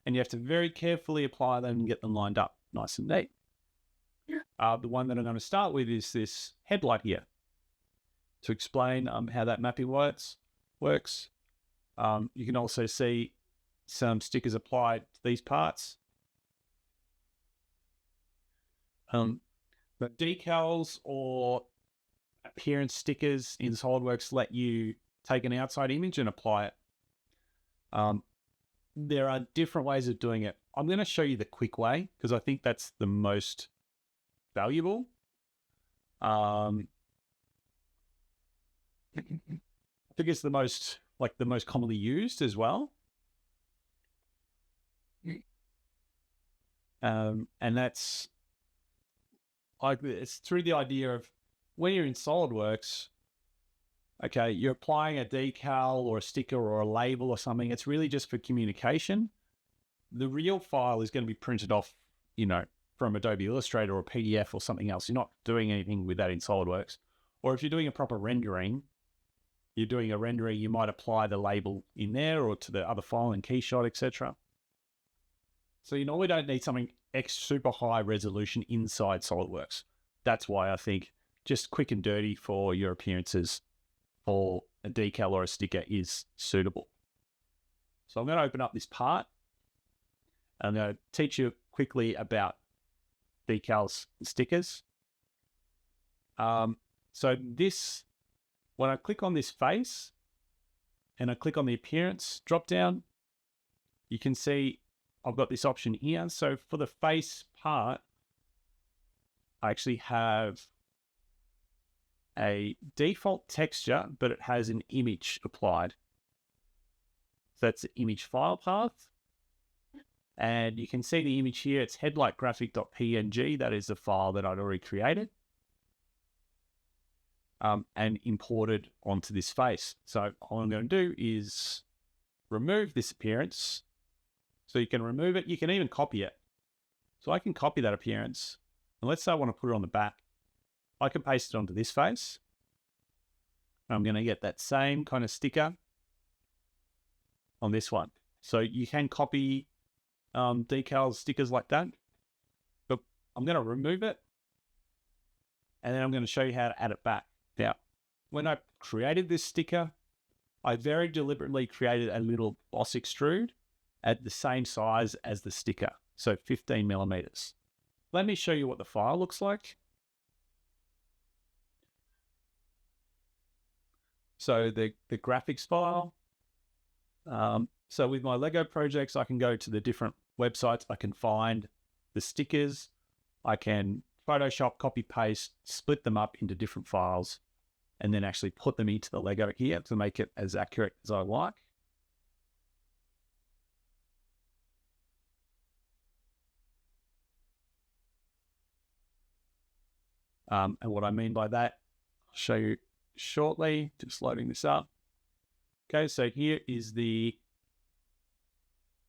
and you have to very carefully apply them and get them lined up nice and neat. The one that I'm going to start with is this headlight here. To explain how that mapping works. You can also see some stickers applied to these parts. The decals or appearance stickers in SolidWorks let you take an outside image and apply it. There are different ways of doing it. I'm going to show you the quick way because I think that's the most valuable. I think it's the most commonly used as well. And that's it's through the idea of when you're in SolidWorks, okay, you're applying a decal or a sticker or a label or something. It's really just for communication. The real file is going to be printed off, from Adobe Illustrator or PDF or something else. You're not doing anything with that in SolidWorks. Or if you're doing a proper rendering, you might apply the label in there or to the other file in Keyshot, etc. So you normally don't need something super high resolution inside SolidWorks. That's why I think just quick and dirty for your appearances for a decal or a sticker is suitable. So I'm going to open up this part. I'm going to teach you quickly about decals and stickers. So this, when I click on this face and I click on the appearance drop down, you can see I've got this option here. So for the face part, I actually have a default texture, but it has an image applied. So that's the image file path. And you can see the image here. It's headlightgraphic.png. That is the file that I'd already created and imported onto this face. So all I'm going to do is remove this appearance. So you can remove it. You can even copy it. So I can copy that appearance. And let's say I want to put it on the back. I can paste it onto this face. I'm going to get that same kind of sticker on this one. So you can copy decals, stickers like that. But I'm going to remove it. And then I'm going to show you how to add it back. Now, when I created this sticker, I very deliberately created a little boss extrude at the same size as the sticker. So 15 millimeters. Let me show you what the file looks like. So the graphics file. So with my Lego projects, I can go to the different websites. I can find the stickers. I can Photoshop, copy, paste, split them up into different files, and then actually put them into the Lego here to make it as accurate as I like. And what I mean by that, I'll show you shortly, just loading this up. Okay, so here is the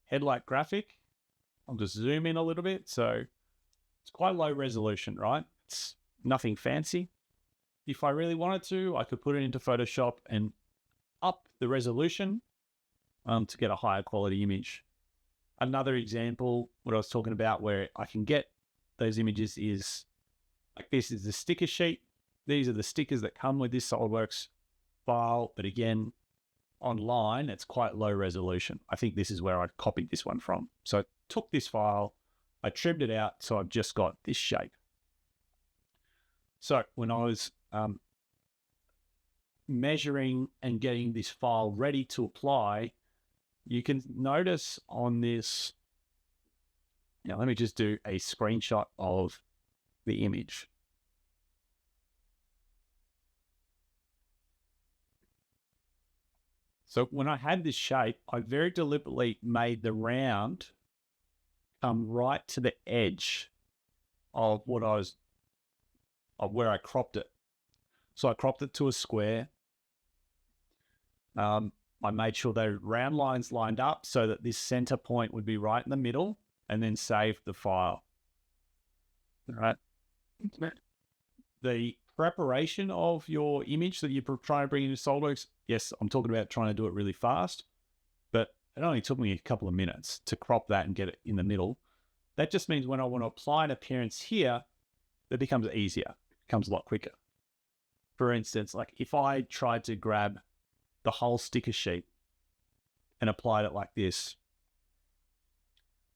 headlight graphic. I'll just zoom in a little bit. So it's quite low resolution, right? It's nothing fancy. if I really wanted to, I could put it into Photoshop and up the resolution to get a higher quality image. Another example, what I was talking about, where I can get those images is like this is the sticker sheet. These are the stickers that come with this SolidWorks file, but again, online, it's quite low resolution. I think this is where I copied this one from. So I took this file, I trimmed it out, so I've just got this shape. So when I was measuring and getting this file ready to apply, you can notice on this, now let me just do a screenshot of the image. So when I had this shape, I very deliberately made the round come right to the edge of what I was, of where I cropped it. So I cropped it to a square. I made sure the round lines lined up so that this center point would be right in the middle, and then saved the file. All right. The preparation of your image that you're trying to bring into SolidWorks, yes, I'm talking about trying to do it really fast, but it only took me a couple of minutes to crop that and get it in the middle. That just means when I want to apply an appearance here, it becomes easier, it becomes a lot quicker. For instance, like if I tried to grab the whole sticker sheet and applied it like this,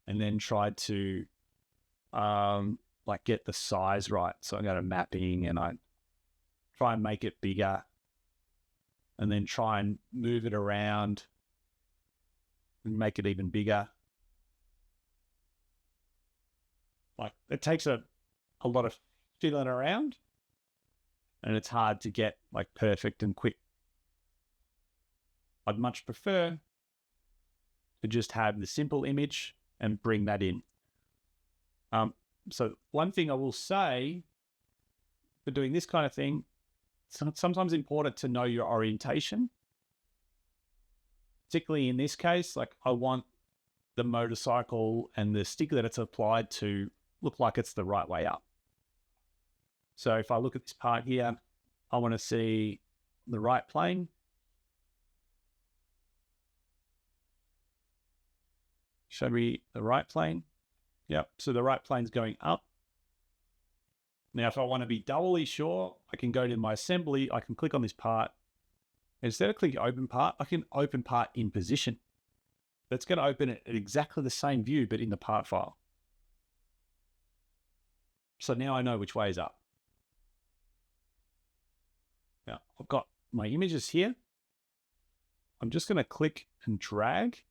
and then tried to like get the size right. So I go to mapping and I try and make it bigger, and then try and move it around and make it even bigger. Like it takes a lot of fiddling around, and it's hard to get like perfect and quick. I'd much prefer to just have the simple image and bring that in. So one thing I will say for doing this kind of thing, it's sometimes important to know your orientation. Particularly in this case, like I want the motorcycle and the sticker that it's applied to look like it's the right way up. So if I look at this part here, I want to see the right plane. Show me the right plane. Yep, so the right plane's going up. Now, if I want to be doubly sure, I can go to my assembly, I can click on this part. Instead of clicking open part, I can open part in position. That's going to open it at exactly the same view, but in the part file. So now I know which way is up. Now, I've got my images here. I'm just going to click and drag.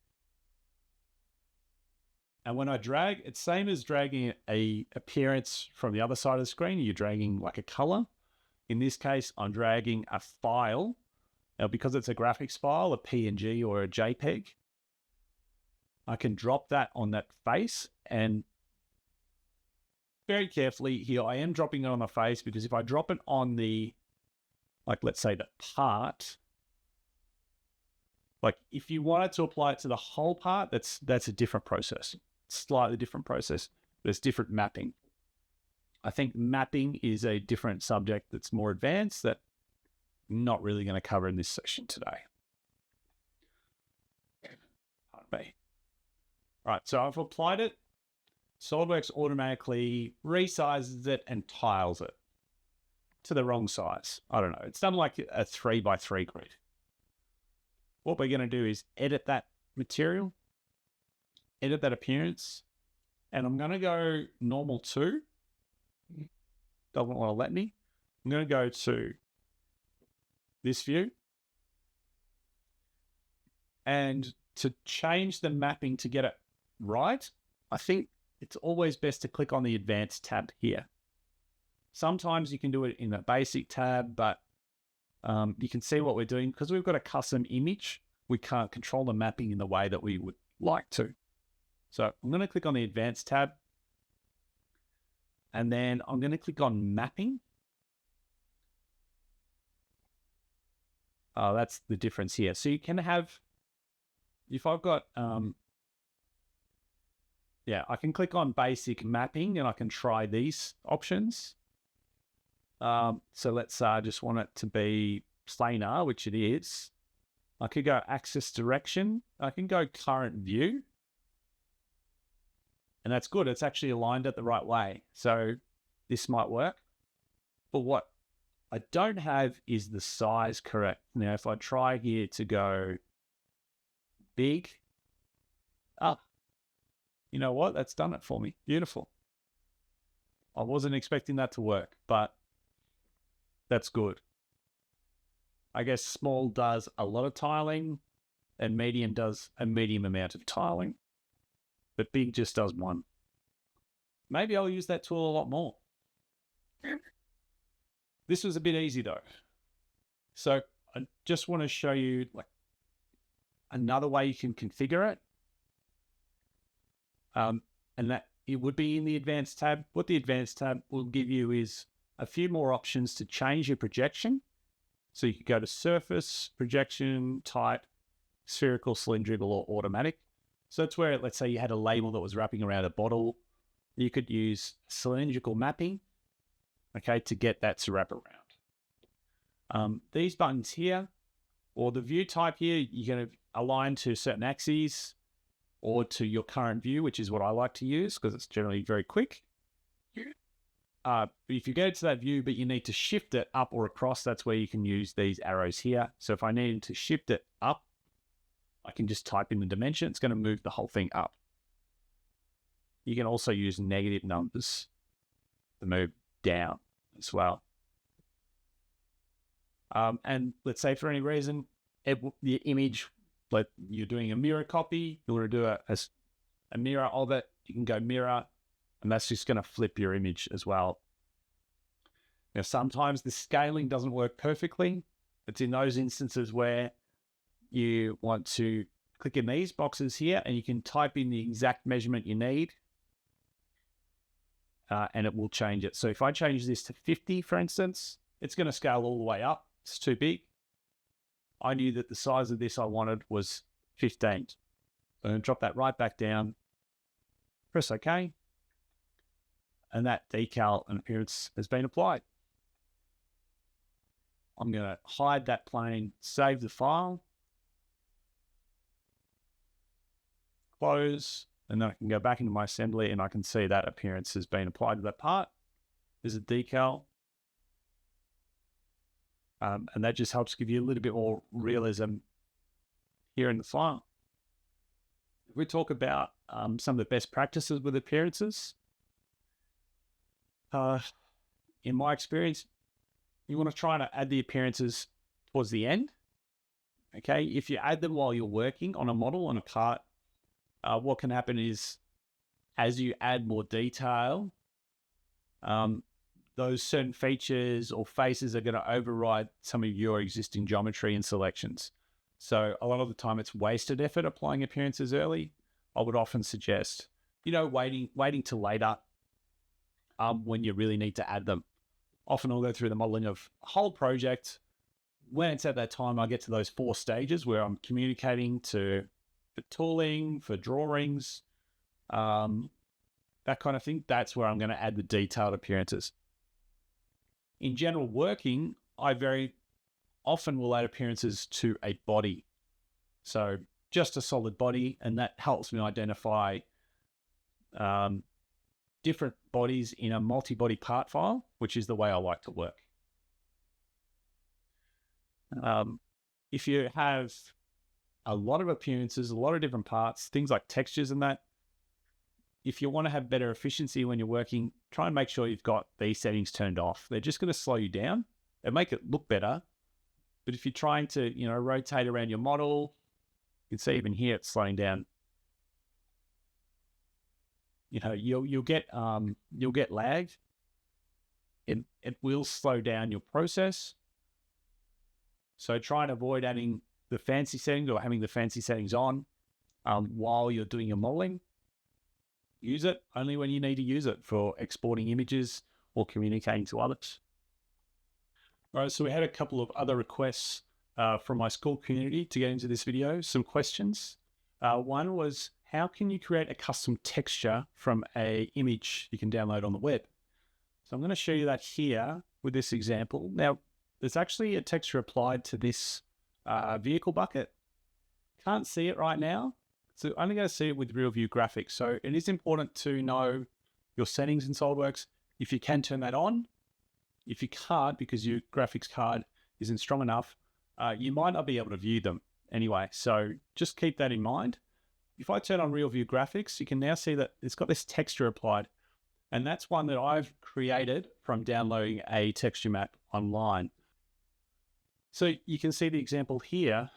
And when I drag, it's same as dragging a appearance from the other side of the screen. You're dragging like a color. In this case, I'm dragging a file. Now, because it's a graphics file, a PNG or a JPEG, I can drop that on that face, and very carefully here, I am dropping it on the face, because if I drop it on the, like, let's say the part, like if you wanted to apply it to the whole part, that's a different process. Slightly different process. There's different mapping. I think mapping is a different subject that's more advanced that I'm not really going to cover in this session today. Pardon me. All right, so I've applied it. SolidWorks automatically resizes it and tiles it to the wrong size. I don't know. It's done like a 3x3 grid. What we're going to do is edit that material, edit that appearance, and I'm going to go normal 2. Doesn't want to let me. I'm going to go to this view, and to change the mapping to get it right, I think it's always best to click on the advanced tab here. Sometimes you can do it in the basic tab, but you can see what we're doing. Because we've got a custom image, we can't control the mapping in the way that we would like to. So I'm going to click on the advanced tab, and then I'm going to click on mapping. That's the difference here. So you can have, if I've got, I can click on basic mapping and I can try these options. So let's say I just want it to be planar, which it is. I could go axis direction. I can go current view. And that's good. It's actually aligned it the right way. So this might work. But what I don't have is the size correct. Now, if I try here to go big, you know what? That's done it for me. Beautiful. I wasn't expecting that to work, but that's good. I guess small does a lot of tiling and medium does a medium amount of tiling, but big just does one. Maybe I'll use that tool a lot more. This was a bit easy though. So I just want to show you like another way you can configure it. And that it would be in the advanced tab. What the advanced tab will give you is a few more options to change your projection. So you could go to surface, projection, type, spherical, cylindrical, or automatic. So that's where, let's say you had a label that was wrapping around a bottle. You could use cylindrical mapping, okay, to get that to wrap around. These buttons here, or the view type here, you're going to align to certain axes or to your current view, which is what I like to use because it's generally very quick. If you go to that view, but you need to shift it up or across, that's where you can use these arrows here. So if I needed to shift it up, I can just type in the dimension. It's going to move the whole thing up. You can also use negative numbers to move down as well. And let's say for any reason, the image, like you're doing a mirror copy, you want to do a mirror of it, you can go mirror, and that's just going to flip your image as well. Now, sometimes the scaling doesn't work perfectly. It's in those instances where you want to click in these boxes here and you can type in the exact measurement you need and it will change it. So if I change this to 50, for instance, it's going to scale all the way up. It's too big. I knew that the size of this I wanted was 15. So I'm going to drop that right back down, press OK, and that decal and appearance has been applied. I'm going to hide that plane, save the file, close, and then I can go back into my assembly and I can see that appearance has been applied to that part. There's a decal. And that just helps give you a little bit more realism here in the file. If we talk about some of the best practices with appearances, in my experience, you want to try to add the appearances towards the end. Okay, if you add them while you're working on a model, on a part, what can happen is as you add more detail, those certain features or faces are going to override some of your existing geometry and selections. So a lot of the time it's wasted effort applying appearances early. I would often suggest, waiting till later when you really need to add them. Often I'll go through the modeling of a whole project. When it's at that time, I get to those 4 stages where I'm communicating for tooling, for drawings, that kind of thing. That's where I'm going to add the detailed appearances. In general working, I very often will add appearances to a body. So just a solid body, and that helps me identify different bodies in a multi-body part file, which is the way I like to work. If you have a lot of appearances, a lot of different parts, things like textures and that, if you want to have better efficiency when you're working, try and make sure you've got these settings turned off. They're just going to slow you down. They make it look better. But if you're trying to, rotate around your model, you can see even here it's slowing down. You'll get lag. It will slow down your process. So try and avoid adding the fancy settings or having the fancy settings on while you're doing your modeling. Use it only when you need to use it for exporting images or communicating to others. All right, so we had a couple of other requests from my school community to get into this video, some questions. One was, how can you create a custom texture from an image you can download on the web? So I'm going to show you that here with this example. Now, there's actually a texture applied to this vehicle bucket. Can't see it right now, so only going to see it with real view graphics. So it is important to know your settings in SolidWorks. If you can turn that on, if you can't because your graphics card isn't strong enough, you might not be able to view them anyway. So just keep that in mind. If I turn on real view graphics, you can now see that it's got this texture applied. And that's one that I've created from downloading a texture map online. So you can see the example here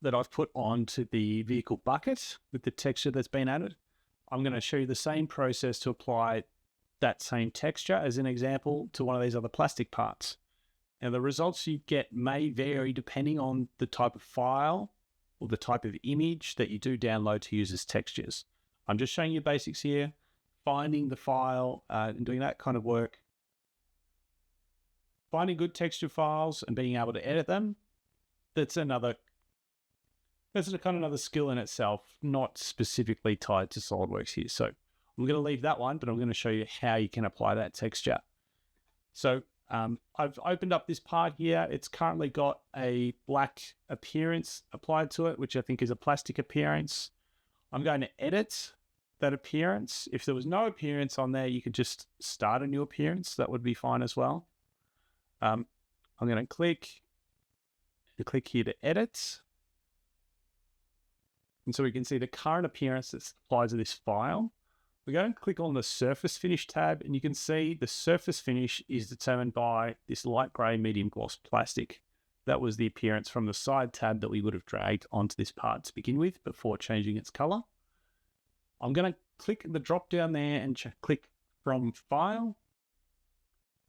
that I've put onto the vehicle bucket with the texture that's been added. I'm going to show you the same process to apply that same texture as an example to one of these other plastic parts. Now the results you get may vary depending on the type of file or the type of image that you do download to use as textures. I'm just showing you basics here, finding the file and doing that kind of work. Finding good texture files and being able to edit them, that's kind of another skill in itself, not specifically tied to SolidWorks here. So I'm going to leave that one, but I'm going to show you how you can apply that texture. So I've opened up this part here. It's currently got a black appearance applied to it, which I think is a plastic appearance. I'm going to edit that appearance. If there was no appearance on there, you could just start a new appearance. That would be fine as well. I'm going to click here to edit. And so we can see the current appearance that's applied to this file. We're going to click on the surface finish tab, and you can see the surface finish is determined by this light gray medium gloss plastic. That was the appearance from the side tab that we would have dragged onto this part to begin with before changing its color. I'm going to click the drop down there and click from file.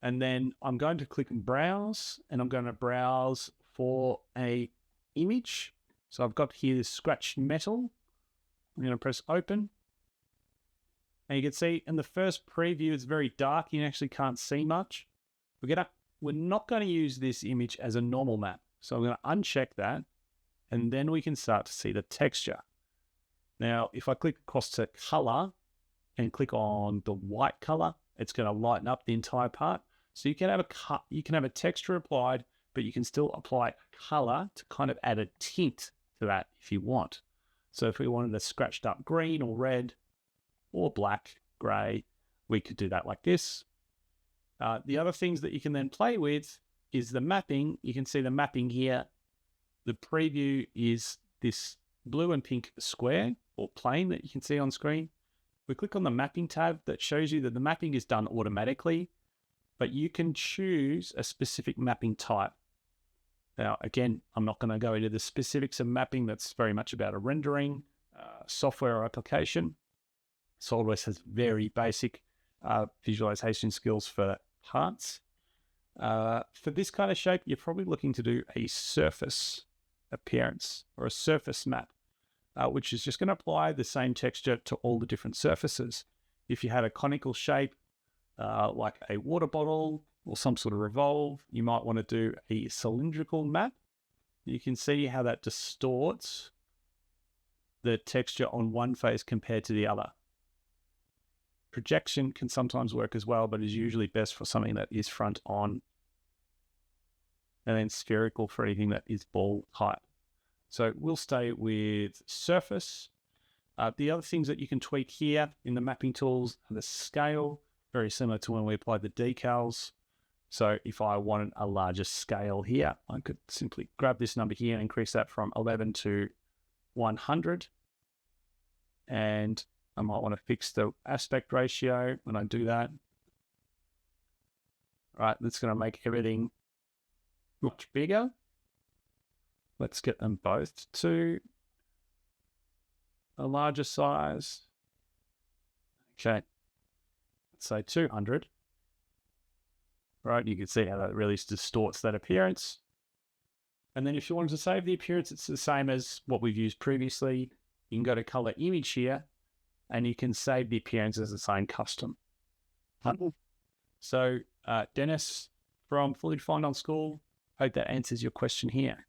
And then I'm going to click browse, and I'm going to browse for a image. So I've got here this scratched metal. I'm going to press open. And you can see in the first preview, it's very dark. You actually can't see much. We're not going to use this image as a normal map. So I'm going to uncheck that, and then we can start to see the texture. Now, if I click across to color and click on the white color, it's going to lighten up the entire part. So you can have a texture applied, but you can still apply color to kind of add a tint to that if you want. So if we wanted a scratched up green or red or black, gray, we could do that like this. The other things that you can then play with is the mapping. You can see the mapping here. The preview is this blue and pink square or plane that you can see on screen. We click on the mapping tab that shows you that the mapping is done automatically, but you can choose a specific mapping type. Now, again, I'm not going to go into the specifics of mapping. That's very much about a rendering software or application. SolidWorks has very basic visualization skills for parts. For this kind of shape, you're probably looking to do a surface appearance or a surface map, which is just going to apply the same texture to all the different surfaces. If you had a conical shape, like a water bottle or some sort of revolve, you might want to do a cylindrical map. You can see how that distorts the texture on one face compared to the other. Projection can sometimes work as well, but is usually best for something that is front on. And then spherical for anything that is ball height. So we'll stay with surface. The other things that you can tweak here in the mapping tools are the scale, very similar to when we applied the decals. So if I wanted a larger scale here, I could simply grab this number here and increase that from 11 to 100. And I might want to fix the aspect ratio when I do that. All right, that's going to make everything much bigger. Let's get them both to a larger size. Okay, let's say 200. Right, you can see how that really distorts that appearance. And then if you wanted to save the appearance, it's the same as what we've used previously. You can go to color image here, and you can save the appearance as assigned custom. So Dennis from Fully Defined on School, hope that answers your question here.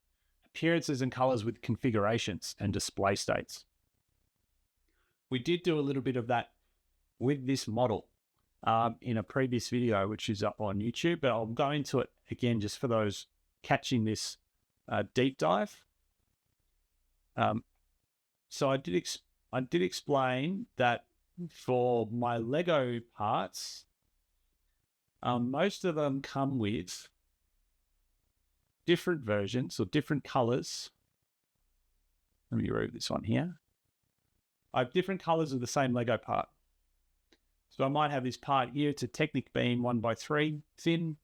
Appearances and colors with configurations and display states. We did do a little bit of that with this model. in a previous video, which is up on YouTube, but I'll go into it again just for those catching this deep dive. So I did explain that for my Lego parts, most of them come with different versions or different colors. Let me remove this one here. I have different colors of the same Lego part. So I might have this part here. It's a Technic beam 1x3 thin.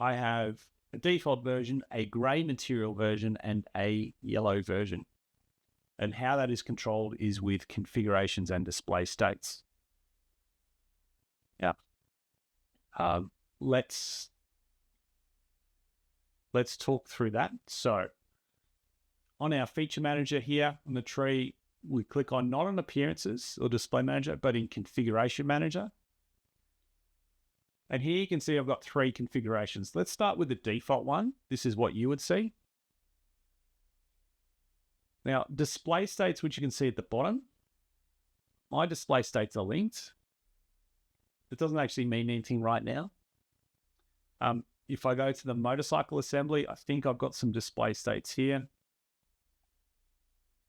I have a default version, a gray material version, and a yellow version. And how that is controlled is with configurations and display states. Yeah. Let's talk through that. So on our feature manager here on the tree, we click on not on appearances or display manager, but in configuration manager. And here you can see I've got 3 configurations. Let's start with the default one. This is what you would see. Now, display states, which you can see at the bottom, my display states are linked. It doesn't actually mean anything right now. If I go to the motorcycle assembly, I think I've got some display states here.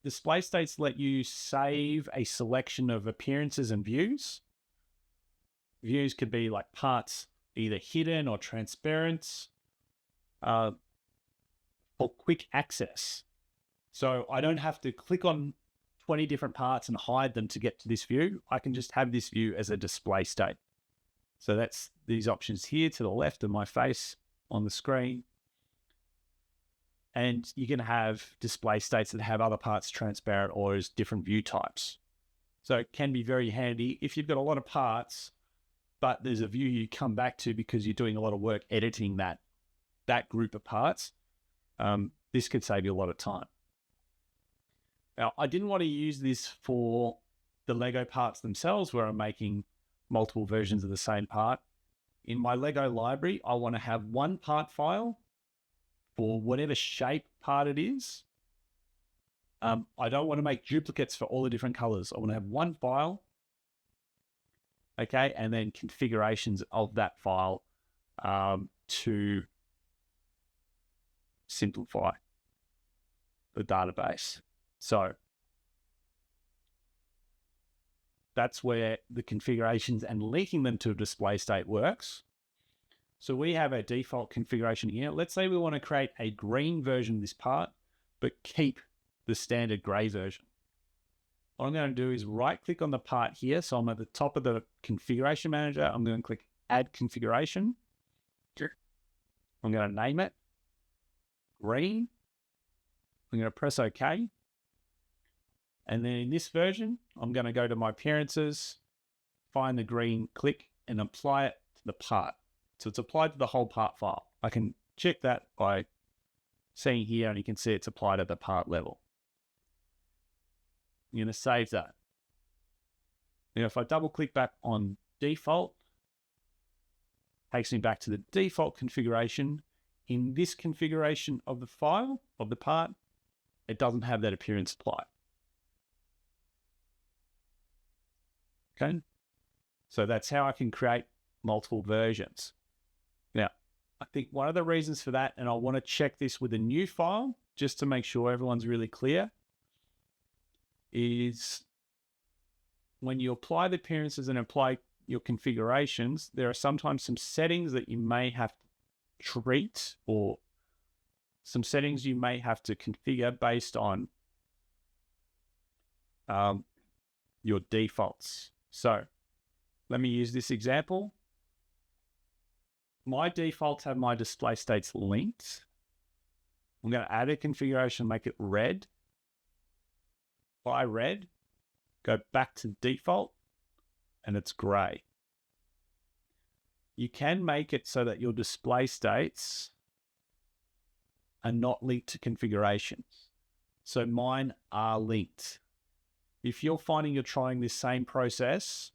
Display states let you save a selection of appearances and views. Views could be like parts either hidden or transparent for quick access. So I don't have to click on 20 different parts and hide them to get to this view. I can just have this view as a display state. So that's these options here to the left of my face on the screen. And you can have display states that have other parts transparent or as different view types. So it can be very handy if you've got a lot of parts, but there's a view you come back to because you're doing a lot of work editing that group of parts. This could save you a lot of time. Now, I didn't want to use this for the Lego parts themselves where I'm making multiple versions of the same part. In my Lego library, I want to have one part file for whatever shape part it is. I don't want to make duplicates for all the different colors. I want to have one file, okay, and then configurations of that file to simplify the database. So that's where the configurations and linking them to a display state works. So we have a default configuration here. Let's say we want to create a green version of this part, but keep the standard gray version. What I'm going to do is right click on the part here. So I'm at the top of the configuration manager. I'm going to click add configuration. I'm going to name it green. I'm going to press OK. And then in this version, I'm going to go to my appearances, find the green, click, and apply it to the part. So it's applied to the whole part file. I can check that by seeing here, and you can see it's applied at the part level. I'm going to save that. Now, if I double click back on default, it takes me back to the default configuration. In this configuration of the file, of the part, it doesn't have that appearance applied. Okay, so that's how I can create multiple versions. Now, I think one of the reasons for that, and I want to check this with a new file, just to make sure everyone's really clear, is when you apply the appearances and apply your configurations, there are sometimes some settings that you may have to treat, or some settings you may have to configure based on your defaults. So let me use this example. My defaults have my display states linked. I'm going to add a configuration, make it red. By red, go back to default, and it's gray. You can make it so that your display states are not linked to configurations. So mine are linked. If you're finding you're trying this same process,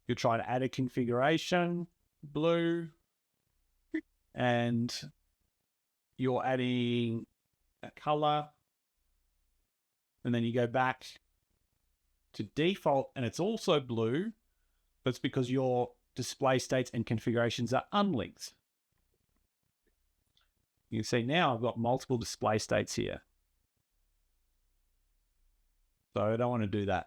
you're trying to add a configuration, blue, and you're adding a color, and then you go back to default and it's also blue, That's because your display states and configurations are unlinked. You can see now I've got multiple display states here. So I don't want to do that.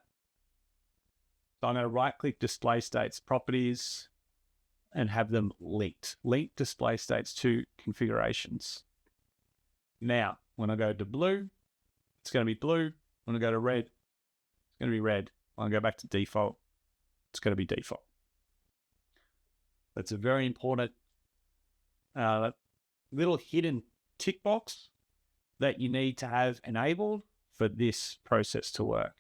So I'm going to right-click display states properties and have them linked. Link display states to configurations. Now, when I go to blue, it's going to be blue. When I go to red, it's going to be red. When I go back to default, it's going to be default. That's a very important little hidden tick box that you need to have enabled for this process to work.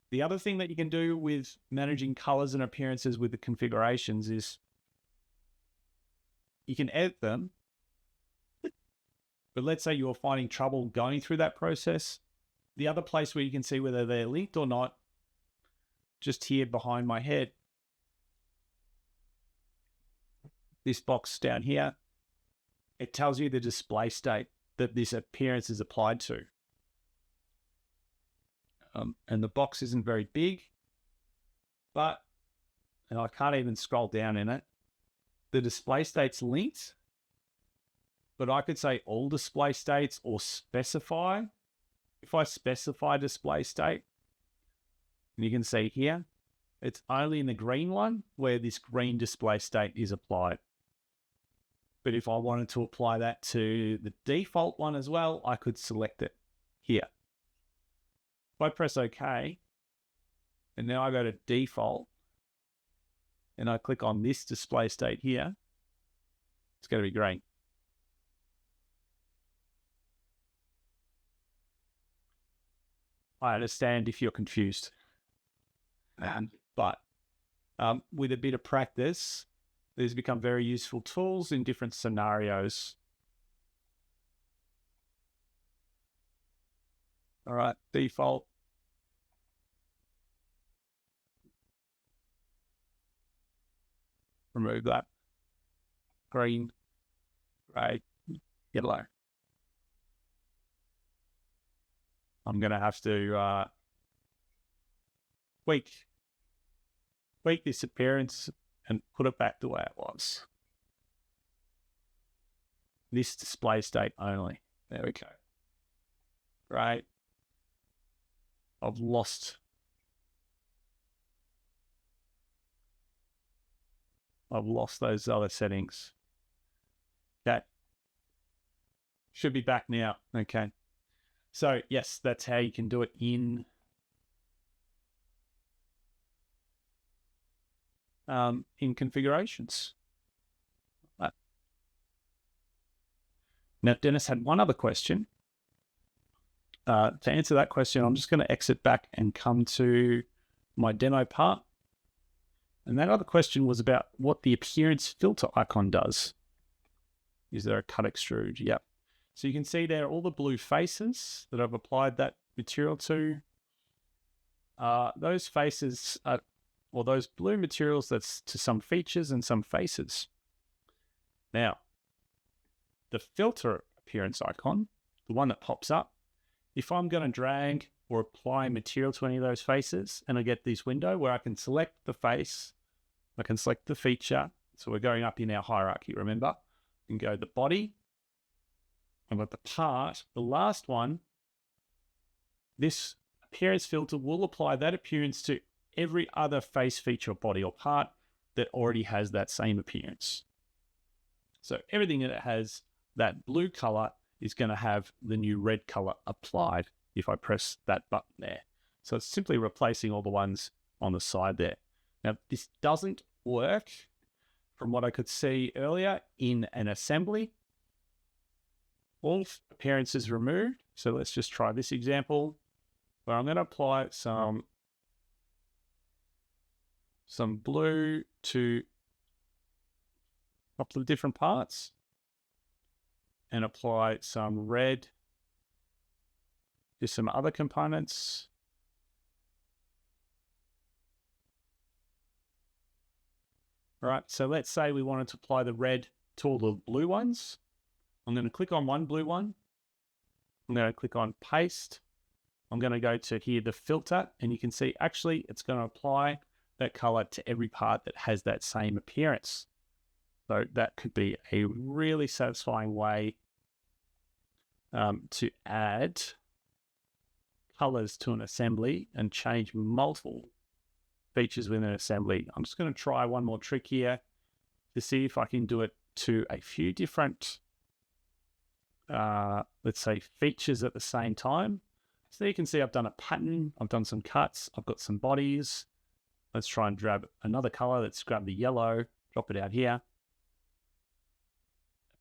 The other thing that you can do with managing colors and appearances with the configurations is you can edit them, but let's say you're finding trouble going through that process. The other place where you can see whether they're linked or not, just here behind my head, this box down here, it tells you the display state that this appearance is applied to. And the box isn't very big, but, and I can't even scroll down in it, the display state's linked, but I could say all display states or specify. If I specify display state, and you can see here, it's only in the green one where this green display state is applied. But if I wanted to apply that to the default one as well, I could select it here. If I press OK, and now I go to default, and I click on this display state here, it's going to be green. I understand if you're confused. But with a bit of practice, these become very useful tools in different scenarios. All right, default. Remove that. Green, gray, yellow. I'm going to have to tweak this appearance and put it back the way it was. This display state only. There we go. Right. I've lost those other settings. Okay. Should be back now. Okay. So yes, that's how you can do it in configurations. Now, Dennis had one other question. To answer that question, I'm just going to exit back and come to my demo part. And that other question was about what the appearance filter icon does. Is there a cut extrude? Yep. So you can see there all the blue faces that I've applied that material to. Those faces are, or those blue materials, that's to some features and some faces. Now, the filter appearance icon, the one that pops up, if I'm going to drag or apply material to any of those faces, and I get this window where I can select the face, I can select the feature. So we're going up in our hierarchy, remember? You can go the body, I've got the part, the last one. This appearance filter will apply that appearance to every other face, feature, body, or part that already has that same appearance. So everything that has that blue color is going to have the new red color applied if I press that button there. So it's simply replacing all the ones on the side there. Now, this doesn't work from what I could see earlier in an assembly. All appearances removed. So let's just try this example where I'm going to apply some blue to a couple of different parts and apply some red to some other components. All right, so let's say we wanted to apply the red to all the blue ones. I'm going to click on one blue one. I'm going to click on paste. I'm going to go to here, the filter, and you can see actually it's going to apply that color to every part that has that same appearance. So that could be a really satisfying way to add colors to an assembly and change multiple features within an assembly. I'm just going to try one more trick here to see if I can do it to a few different, let's say, features at the same time. So you can see I've done a pattern, I've done some cuts, I've got some bodies. Let's try and grab another color. Let's grab the yellow, drop it out here.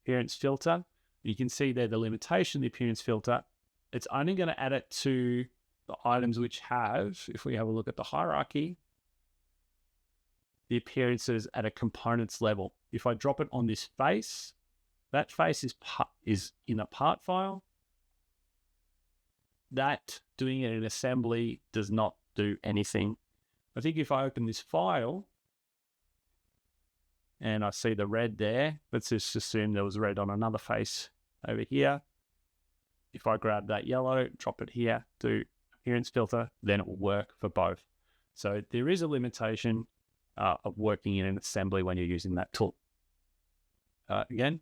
Appearance filter. You can see there the limitation, the appearance filter. It's only going to add it to the items which have, if we have a look at the hierarchy, the appearances at a components level. If I drop it on this face, that face is in a part file. That doing it in assembly does not do anything. I think if I open this file and I see the red there, let's just assume there was red on another face over here. If I grab that yellow, drop it here, do appearance filter, then it will work for both. So there is a limitation of working in an assembly when you're using that tool. Again,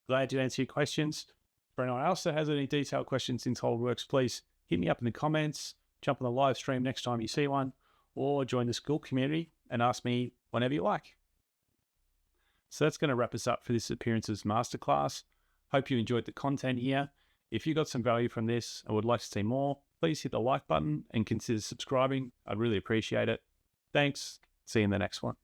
glad to answer your questions. For anyone else that has any detailed questions in SolidWorks, please hit me up in the comments, jump on the live stream next time you see one, or join the school community and ask me whenever you like. So that's going to wrap us up for this Appearances Masterclass. Hope you enjoyed the content here. If you got some value from this and would like to see more, please hit the like button and consider subscribing. I'd really appreciate it. Thanks. See you in the next one.